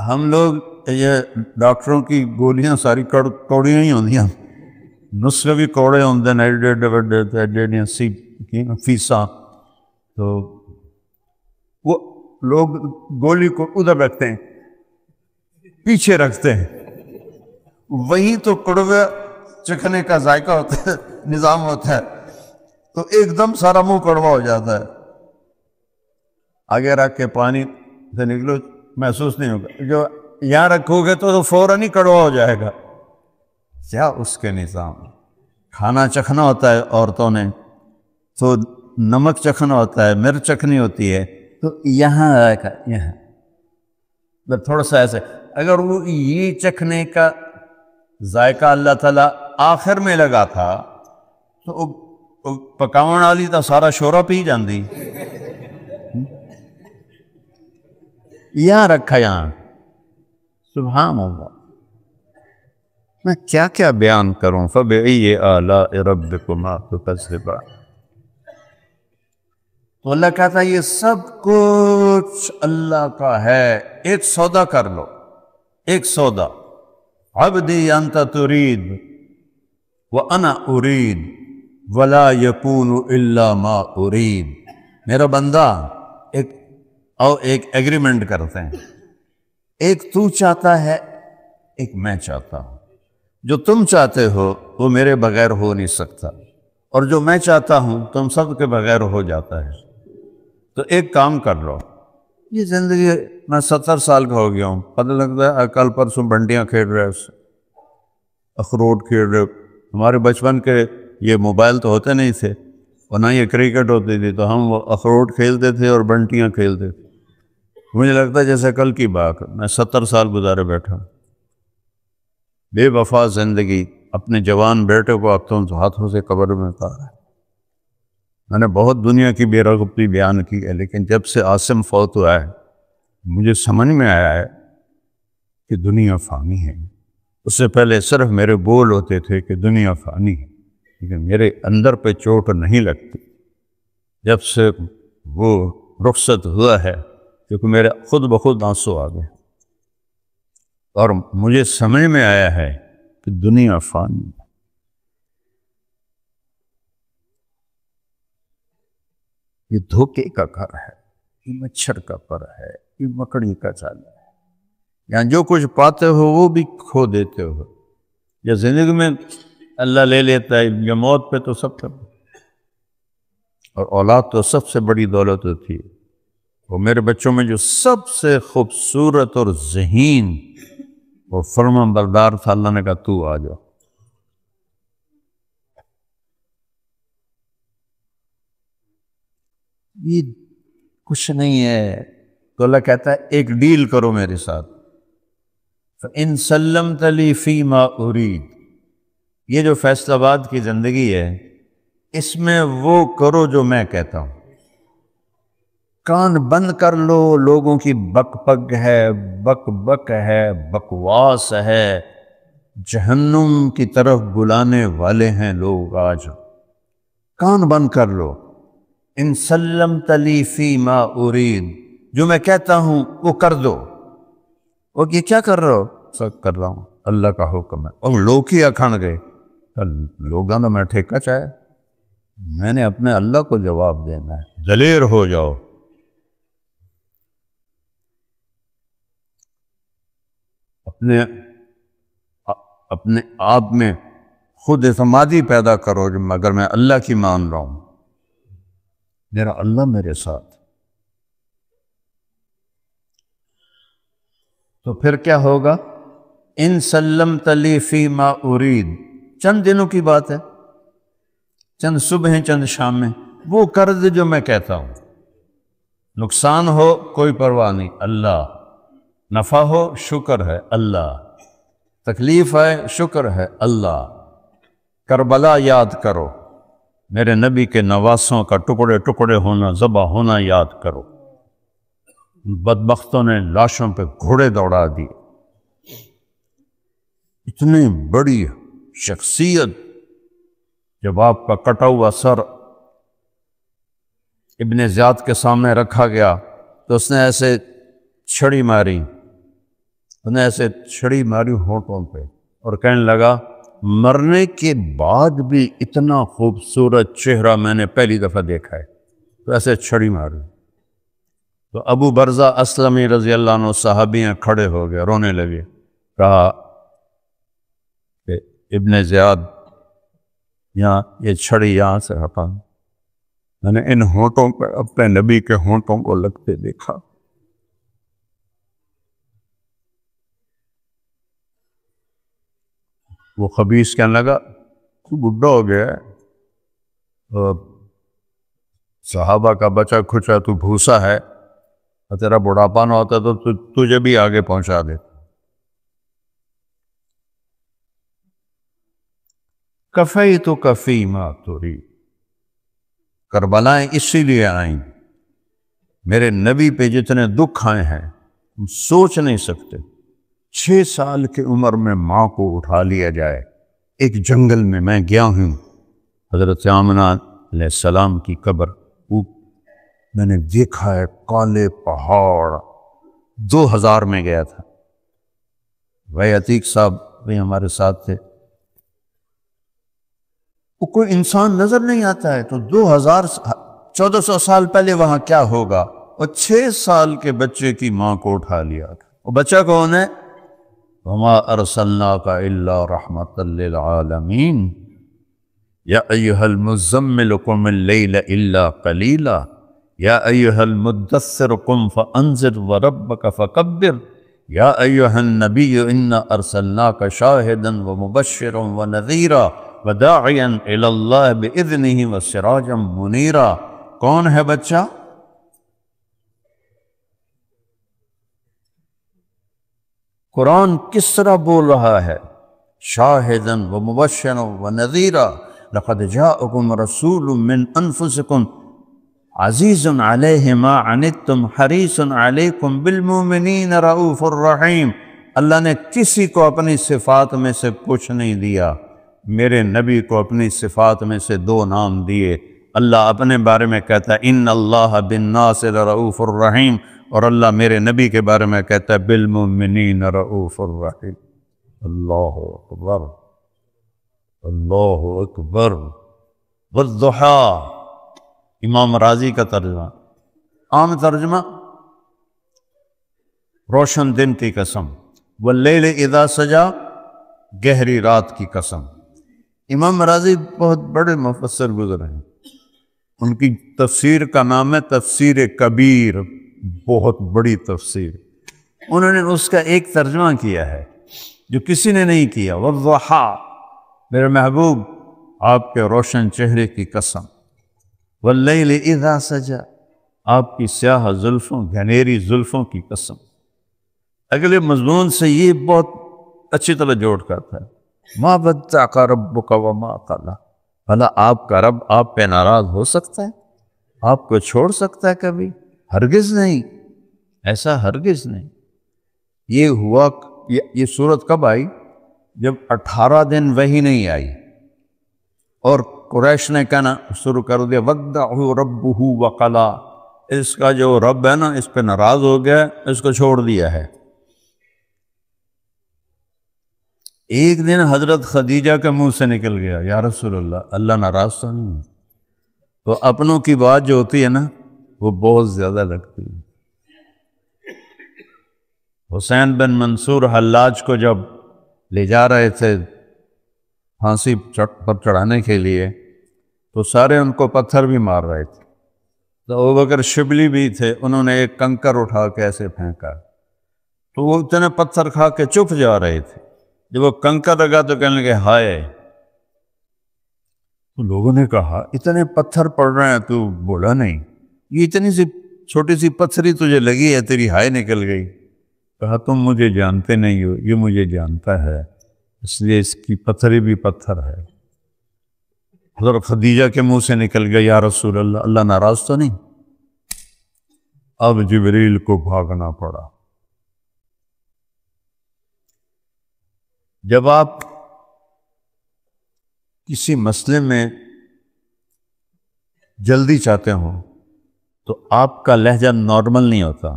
ہم لوگ یہ ڈاکٹروں کی گولیاں ساری کوڑیاں ہی ہوندیاں، نسخے بھی کوڑے ہوندے ہیں، ایڈے فیساں، تو وہ لوگ گولی کو ادھر رکھتے ہیں، پیچھے رکھتے ہیں، وہی تو کڑوے چکھنے کا ذائقہ ہوتا ہے، نظام ہوتا ہے، تو ایک دم سارا منہ کڑوا ہو جاتا ہے۔ آگے رکھ کے پانی سے نکلو، محسوس نہیں ہوگا، جو یہاں رکھو گے تو فوراً ہی کڑوا ہو جائے گا۔ کیا اس کے نظام، کھانا چکھنا ہوتا ہے عورتوں نے تو نمک چکھنا ہوتا ہے، مرچ چکھنی ہوتی ہے، تو یہاں رکھا، یہاں تھوڑا سا ایسے، اگر وہ یہ چکھنے کا ذائقہ اللہ تعالیٰ آخر میں لگا تھا تو پکاون والی تو سارا شورا پی جاندی۔ یہاں رکھا، یہاں، سبحان اللہ، میں کیا کیا بیان کروں۔ فَبِأَيِّ آلَاءِ رَبِّكُمَا تُكَذِّبَانِ، تو اللہ کہتا ہے یہ سب کچھ اللہ کا ہے۔ ایک سودا کر لو، ایک سودا، عبدی انت ترید وانا ارید ولا یکون الا ما ارید، میرا بندہ، ایک ایگریمنٹ کرتے ہیں، ایک تو چاہتا ہے، ایک میں چاہتا ہوں، جو تم چاہتے ہو وہ میرے بغیر ہو نہیں سکتا، اور جو میں چاہتا ہوں تم سب کے بغیر ہو جاتا ہے۔ تو ایک کام کر لو، یہ زندگی، میں 70 سال کا ہو گیا ہوں، پتہ لگتا ہے کل پرسوں بنٹیاں کھیل رہے، اخروٹ کھیل رہے۔ ہمارے بچپن کے یہ موبائل تو ہوتے نہیں تھے، اور نہ یہ کرکٹ ہوتی تھی، تو ہم وہ اخروٹ کھیلتے تھے اور بنٹیاں کھیلتے تھے۔ مجھے لگتا ہے جیسے کل کی بات، میں 70 سال گزارے بیٹھا ہوں، بے وفا زندگی، اپنے جوان بیٹے کو اب تو ہاتھوں سے قبر میں اتارا ہے۔ میں نے بہت دنیا کی بے رغبتی بیان کی ہے، لیکن جب سے عاصم فوت ہوا ہے مجھے سمجھ میں آیا ہے کہ دنیا فانی ہے۔ اس سے پہلے صرف میرے بول ہوتے تھے کہ دنیا فانی ہے، لیکن میرے اندر پہ چوٹ نہیں لگتی۔ جب سے وہ رخصت ہوا ہے کیونکہ میرے خود بخود آنسو آ گئے، اور مجھے سمجھ میں آیا ہے کہ دنیا فانی ہے۔ یہ دھوکے کا گھر ہے، یہ مچھر کا پر ہے، یہ مکڑی کا جالا ہے، یہاں جو کچھ پاتے ہو وہ بھی کھو دیتے ہو۔ یا زندگی میں اللہ لے لیتا ہے، یا موت پہ تو سب کا، اور اولاد تو سب سے بڑی دولت ہوتی ہے۔ وہ میرے بچوں میں جو سب سے خوبصورت اور ذہین اور فرما بردار تھا، اللہ نے کہا تو آ جاؤ۔ یہ کچھ نہیں ہے، تو اللہ کہتا ہے ایک ڈیل کرو میرے ساتھ، فَإِن سَلَّمْتَ لِي فِي مَا أُرِيد، یہ جو فیصل آباد کی زندگی ہے، اس میں وہ کرو جو میں کہتا ہوں، کان بند کر لو، لوگوں کی بک بک ہے، بک بک ہے، بکواس ہے، جہنم کی طرف بلانے والے ہیں لوگ آج، کان بند کر لو۔ ان سلمت لی فی ما ارید، جو میں کہتا ہوں وہ کر دو۔ اور یہ کیا کر رہے ہو؟ سب کر رہا ہوں، اللہ کا حکم ہے۔ اور لوگ ہی اکھان گئے، لوگاں تو میں ٹھیکہ چاہے، میں نے اپنے اللہ کو جواب دینا ہے، دلیر ہو جاؤ۔ اپنے آپ میں خود اعتمادی پیدا کرو، مگر میں اللہ کی مان رہا ہوں، میرا اللہ میرے ساتھ۔ تو پھر کیا ہوگا؟ ان سلمت لی فی ما ارید، چند دنوں کی بات ہے، چند صبح چند شامیں، وہ کر دے جو میں کہتا ہوں۔ نقصان ہو کوئی پرواہ نہیں، اللہ، نفع ہو شکر ہے اللہ، تکلیف ہے شکر ہے اللہ۔ کربلا یاد کرو، میرے نبی کے نواسوں کا ٹکڑے ٹکڑے ہونا، ذبح ہونا یاد کرو۔ بدبختوں نے لاشوں پہ گھوڑے دوڑا دیے۔ اتنی بڑی شخصیت، جب آپ کا کٹا ہوا سر ابن زیاد کے سامنے رکھا گیا تو اس نے ایسے چھڑی ماری، ہونٹوں پہ، اور کہنے لگا مرنے کے بعد بھی اتنا خوبصورت چہرہ میں نے پہلی دفعہ دیکھا ہے، تو ایسے چھڑی ماری۔ تو ابو برزہ اسلمی رضی اللہ عنہ صحابی ہیں، کھڑے ہو گئے، رونے لگے، کہا کہ ابن زیاد یہاں یہ چھڑی یہاں سے ہٹا، میں نے ان ہونٹوں پہ اپنے نبی کے ہونٹوں کو لگتے دیکھا۔ وہ خبیث کہنے لگا تو بڈھا ہو گیا ہے، صحابہ کا بچہ کھچا، تو بھوسا ہے، تیرا بڑھاپا نہ ہوتا تو تجھے بھی آگے پہنچا دے۔ کفیتک فی ما ترید، کربلائیں اسی لیے آئیں، میرے نبی پہ جتنے دکھ آئے ہیں تم سوچ نہیں سکتے۔ 6 سال کی عمر میں ماں کو اٹھا لیا جائے، ایک جنگل میں گیا ہوں، حضرت آمنہ علیہ السلام کی قبر، میں نے دیکھا ہے کالے پہاڑ، 2000 میں گیا تھا، بھائی عتیق صاحب بھی ہمارے ساتھ تھے، وہ کوئی انسان نظر نہیں آتا ہے، تو 1400 سال پہلے وہاں کیا ہوگا؟ اور 6 سال کے بچے کی ماں کو اٹھا لیا تھا۔ وہ بچہ کون ہے؟ وَمَا أَرْسَلْنَاكَ إِلَّا رَحْمَةً لِّلْعَالَمِينَ یا ایہا المزمل قم اللیل الا قلیلا یا ایہا المدثر قم فانذر وربک فکبر یا ایہا النبی انا ارسلناک شاہدا ومبشرا ونذیرا وداعیا الی اللہ باذنہ وسراجا منیرا۔ کون ہے بچہ؟ قرآن کس طرح بول رہا ہے؟ شاہدا ومبشرا ونذیرا لقد جاءکم رسول من انفسکم عزیز علیہ ما عنتم حریص علیکم بالمؤمنین رؤوف الرحیم۔ اللہ نے کسی کو اپنی صفات میں سے کچھ نہیں دیا، میرے نبی کو اپنی صفات میں سے 2 نام دیے۔ اللہ اپنے بارے میں کہتا ہے ان اللہ بالناس لرؤوف الرحیم، اور اللہ میرے نبی کے بارے میں کہتا ہے بالمؤمنین رؤوف الرحیم۔ اللہ اکبر، اللہ اکبر۔ والضحیٰ، امام راضی کا ترجمہ، عام ترجمہ روشن دن کی قسم، واللیل اذا سجا، گہری رات کی قسم۔ امام راضی بہت بڑے مفسر گزرے ہیں، ان کی تفسیر کا نام ہے تفسیر کبیر، بہت بڑی تفسیر۔ انہوں نے اس کا ایک ترجمہ کیا ہے جو کسی نے نہیں کیا، والضحیٰ، میرے محبوب آپ کے روشن چہرے کی قسم، واللیل اذا سجا، آپ کی سیاہ زلفوں، گھنیری زلفوں کی قسم۔ اگلے مضمون سے یہ بہت اچھی طرح جوڑ کرتا ہے، ما ودعک ربک وما قلی، بھلا آپ کا رب آپ پہ ناراض ہو سکتا ہے؟ آپ کو چھوڑ سکتا ہے کبھی؟ ہرگز نہیں، ایسا ہرگز نہیں۔ یہ ہوا، یہ صورت کب آئی؟ جب 18 دن وحی نہیں آئی اور قریش نے کہنا شروع کر دیا وَدَّعُ رَبُّهُ وَقَلَا، اس کا جو رب ہے نا اس پہ ناراض ہو گیا، اس کو چھوڑ دیا ہے۔ ایک دن حضرت خدیجہ کے منہ سے نکل گیا یا رسول اللہ، اللہ ناراض تو نہیں؟ تو اپنوں کی بات جو ہوتی ہے نا وہ بہت زیادہ لگتی ہے۔ حسین بن منصور حلاج کو جب لے جا رہے تھے پھانسی پر چڑھانے کے لیے تو سارے ان کو پتھر بھی مار رہے تھے، تو ابوبکر شبلی بھی تھے، انہوں نے ایک کنکر اٹھا کے ایسے پھینکا تو وہ اتنے پتھر کھا کے چپ جا رہے تھے۔ جب وہ کنکر لگا تو کہنے لگے ہائے، تو لوگوں نے کہا اتنے پتھر پڑ رہے ہیں تو بولا نہیں، یہ اتنی سی چھوٹی سی پتھری تجھے لگی ہے، تیری ہائے نکل گئی۔ کہا تم مجھے جانتے نہیں ہو، یہ مجھے جانتا ہے، اس لیے اس کی پتھری بھی پتھر ہے۔ حضرت خدیجہ کے منہ سے نکل گیا یا رسول اللہ، اللہ ناراض تو نہیں؟ اب جبریل کو بھاگنا پڑا۔ جب آپ کسی مسئلے میں جلدی چاہتے ہوں تو آپ کا لہجہ نارمل نہیں ہوتا،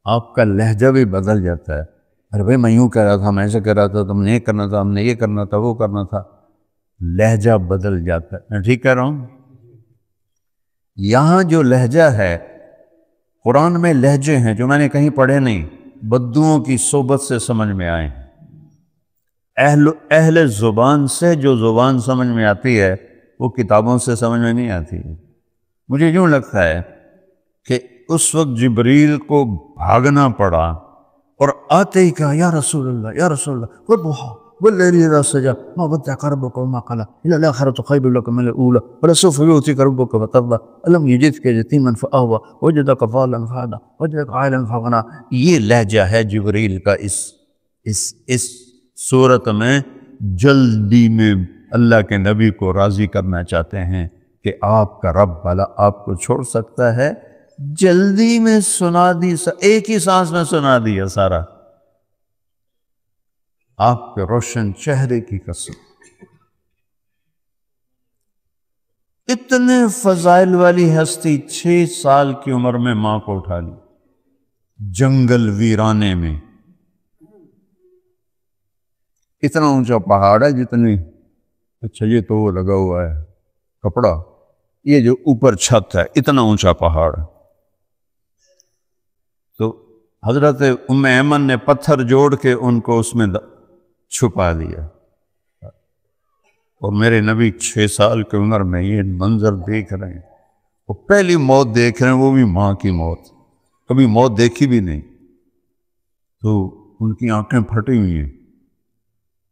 آپ کا لہجہ بھی بدل جاتا ہے۔ ارے بھائی میں یوں کہہ رہا تھا، میں ایسے کہہ رہا تھا، تم نے یہ کرنا تھا، ہم نے یہ کرنا تھا، وہ کرنا تھا، لہجہ بدل جاتا ہے۔ میں ٹھیک کہہ رہا ہوں؟ یہاں جو لہجہ ہے، قرآن میں لہجے ہیں جو میں نے کہیں پڑھے نہیں، بدوؤں کی صحبت سے سمجھ میں آئے ہیں۔ اہل زبان سے جو زبان سمجھ میں آتی ہے وہ کتابوں سے سمجھ میں نہیں آتی۔ مجھے یوں لگتا ہے کہ اس وقت جبریل کو بھاگنا پڑا اور آتے ہی کہا یا رسول اللہ یا رسول اللہ والضحیٰ واللیل اذا سجی ما ودعک ربک وما قلی للآخرۃ خیر لک من الاولی ولسوف یؤتیک ربک فترضی الم یجدک یتیما فآوی ووجدک ضالا فہدی ووجدک عائلا فاغنی۔ یہ لہجہ ہے جبریل کا اس صورت میں، جلدی میں اللہ کے نبی کو راضی کرنا چاہتے ہیں کہ آپ کا رب بھلا آپ کو چھوڑ سکتا ہے؟ جلدی میں سنا دی، ایک ہی سانس میں سنا دیا سارا۔ آپ کے روشن چہرے کی قسم، اتنے فضائل والی ہستی 6 سال کی عمر میں ماں کو اٹھا لی جنگل ویرانے میں۔ اتنا اونچا پہاڑ ہے جتنی، اچھا یہ تو وہ لگا ہوا ہے کپڑا، یہ جو اوپر چھت ہے اتنا اونچا پہاڑ ہے۔ تو حضرت ام ایمن نے پتھر جوڑ کے ان کو اس میں چھپا دیا، اور میرے نبی 6 سال کی عمر میں یہ منظر دیکھ رہے ہیں، وہ پہلی موت دیکھ رہے ہیں، وہ بھی ماں کی موت، کبھی موت دیکھی بھی نہیں، تو ان کی آنکھیں پھٹی ہوئی ہیں۔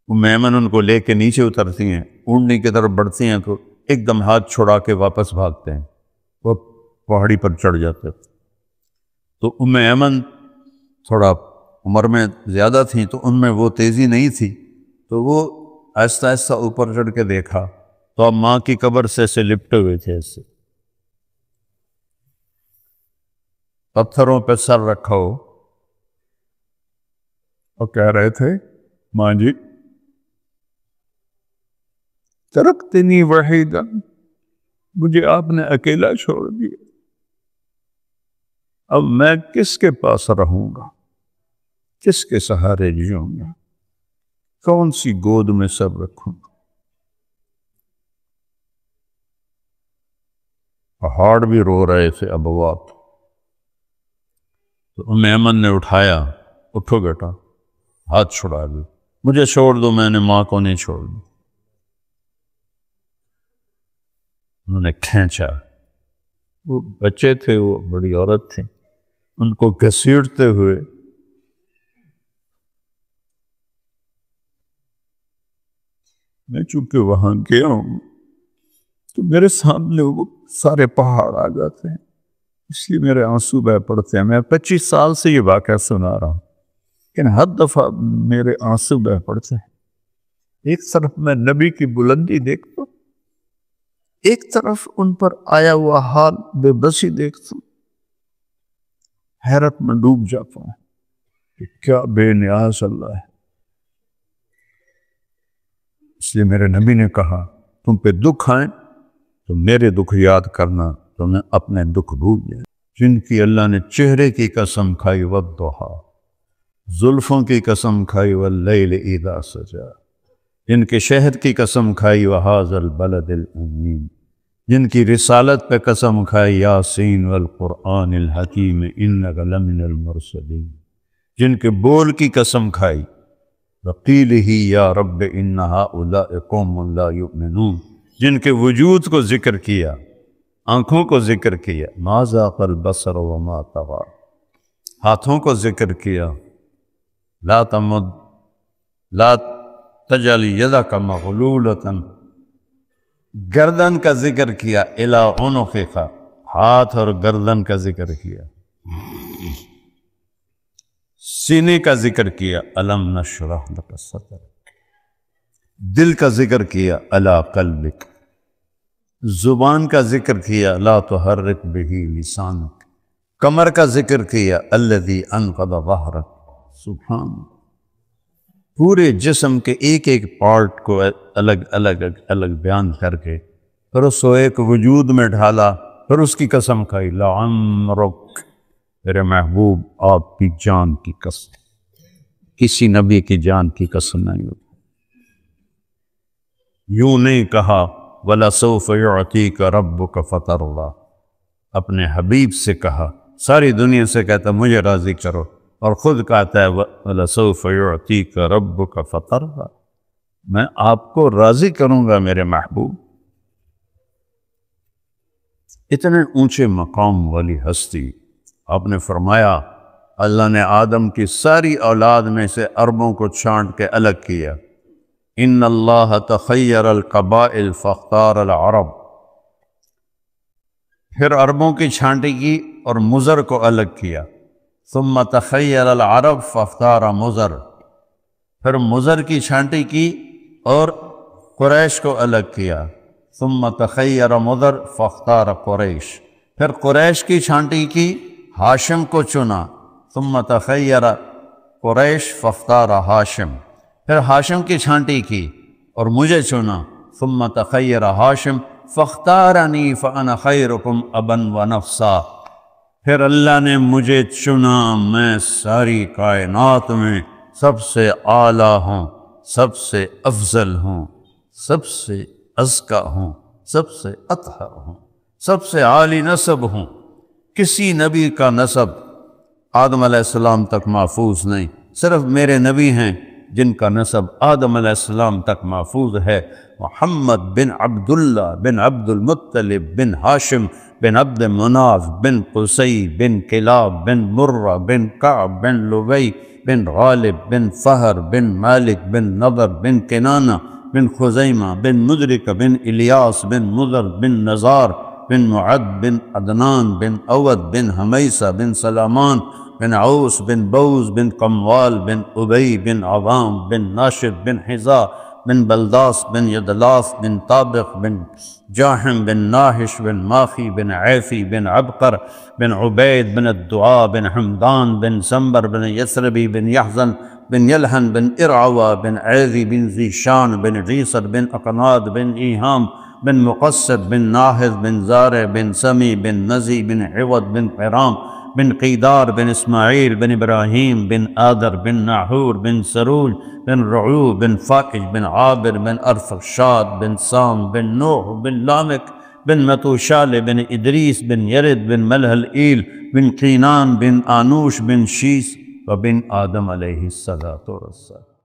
ام ایمن ان کو لے کے نیچے اترتی ہیں، اونٹنی کی طرف بڑھتی ہیں تو ایک دم ہاتھ چھڑا کے واپس بھاگتے ہیں، وہ پہاڑی پر چڑھ جاتے ہیں۔ تو ام ایمن تھوڑا عمر میں زیادہ تھیں تو ان میں وہ تیزی نہیں تھی، تو وہ آہستہ آہستہ اوپر چڑھ کے دیکھا تو اب ماں کی قبر سے ایسے لپٹے ہوئے تھے، ایسے پتھروں پہ سر رکھا ہو، اور کہہ رہے تھے ماں جی ترکتنی وحیدا، مجھے آپ نے اکیلا چھوڑ دیا، اب میں کس کے پاس رہوں گا، کس کے سہارے جیوں گا، کون سی گود میں سب رکھوں گا۔ پہاڑ بھی رو رہے تھے ابواب۔ تو ام ایمن نے اٹھایا، اٹھو بیٹا، ہاتھ چھڑا دو، مجھے چھوڑ دو، میں نے ماں کو نہیں چھوڑنا۔ انہوں نے کھینچا، وہ بچے تھے، وہ بڑی عورت تھی، ان کو گھسیٹتے ہوئے میں چونکہ وہاں گیا ہوں تو میرے سامنے وہ سارے پہاڑ آ جاتے ہیں، اس لیے میرے آنسو بہ پڑتے ہیں۔ میں 25 سال سے یہ واقعہ سنا رہا ہوں، لیکن ہر دفعہ میرے آنسو بہ پڑتے ہیں۔ ایک طرف میں نبی کی بلندی دیکھتا ہوں، ایک طرف ان پر آیا ہوا حال بے بسی دیکھتا ہوں، حیرت میں ڈوب جاتا ہوں کہ کیا بے نیاز اللہ ہے۔ اس لیے میرے نبی نے کہا تم پہ دکھ آئیں تو میرے دکھ یاد کرنا، تمہیں اپنے دکھ بھول جائیں۔ جن کی اللہ نے چہرے کی قسم کھائی والضحیٰ، زلفوں کی قسم کھائی واللیل اذا سجا، جن کے شہد کی قسم کھائی وہذا البلد الامین، جن کی رسالت پہ قسم کھائی یاسین والقرآن الحکیم انک لمن المرسلین، جن کے بول کی قسم کھائی وقیلہ یا رب ان ہؤلاء قوم لا یؤمنون، جن کے وجود کو ذکر کیا، آنکھوں کو ذکر کیا، ما ذاق البصر وما طغى، ہاتھوں کو ذکر کیا، لا تجعل یدک مغلولۃ، گردن کا ذکر کیا، الی عنقک، ہاتھ اور گردن کا ذکر کیا، سینے کا ذکر کیا، الم نشرح لک صدرک، دل کا ذکر کیا، علی قلبک، زبان کا ذکر کیا، لا تحرک بہ لسانک، کمر کا ذکر کیا، الذی انقض ظہرک، سبحان، پورے جسم کے ایک ایک پارٹ کو الگ بیان کر کے پھر اس کو ایک وجود میں ڈھالا، پھر اس کی قسم کھائی، لعمرک، میرے محبوب آپ کی جان کی قسم، کسی نبی کی جان کی قسم نہیں ہوتی۔ یوں نہیں کہا وَلَسَوْفَ يُعْطِيكَ رَبُّكَ فَتَرْضَىٰ، اپنے حبیب سے کہا، ساری دنیا سے کہتا مجھے راضی کرو، اور خود کہتا ہے وَلَسَوْفَ يُعْطِيكَ رَبُّكَ فَتَرْضَىٰ، میں آپ کو راضی کروں گا میرے محبوب۔ اتنے اونچے مقام والی ہستی، آپ نے فرمایا اللہ نے آدم کی ساری اولاد میں سے عربوں کو چھانٹ کے الگ کیا، ان اللہ تخیر القبائل فاختار العرب، پھر عربوں کی چھانٹی کی اور مضر کو الگ کیا، ثم تخیر العرب فاختار مضر، پھر مضر کی چھانٹی کی اور قریش کو الگ کیا، ثم تخیر مضر فاختار قریش، پھر قریش کی چھانٹی کی، ہاشم کو چنا، ثم تخیر قریش فاختار ہاشم، پھر ہاشم کی چھانٹی کی اور مجھے چنا، ثم تخیر ہاشم فاختارنی فانا خیرکم ابا ونفسا، پھر اللہ نے مجھے چنا، میں ساری کائنات میں سب سے اعلیٰ ہوں، سب سے افضل ہوں، سب سے ازکیٰ ہوں، سب سے اطہر ہوں، سب سے عالی نسب ہوں۔ کسی نبی کا نسب آدم علیہ السلام تک محفوظ نہیں، صرف میرے نبی ہیں جن کا نسب آدم علیہ السلام تک محفوظ ہے، محمد بن عبداللہ بن عبد المطلب بن ہاشم بن عبد مناف بن قصی بن کلاب بن مرہ بن کعب بن لبی بن غالب بن فہر بن مالک بن نضر بن کنانہ بن خزیمہ بن مدرک بن الیاس بن مضر بن نزار بن معد بن عدنان بن اود بن حمیسہ بن سلامان بن عوس بن بوز بن قموال بن ابی بن عوام بن ناشد بن حذا بن بلداس بن یدلاف بن طابق بن جاحم بن ناحش بن ماخی بن عیفی بن عبقر بن عبید بن الدعاء بن حمدان بن سنبر بن یسربی بن یحزن بن یلحن بن ارعوى بن عیذی بن ذیشان بن غیصر بن اقناد بن ایہام بن مقصد بن ناحذ بن زارع بن سمی بن نزی بن عوض بن قرام بن قیدار بن اسماعیل بن ابراہیم بن آدر بن ناحور بن سروج بن رعو بن فاکج بن عابر بن ارفخشاد بن سام بن نوح بن لامک بن متوشال بن ادریس بن یرد بن ملح الایل بن قینان بن آنوش بن شیس وبن آدم علیہ الصلاۃ والسلام۔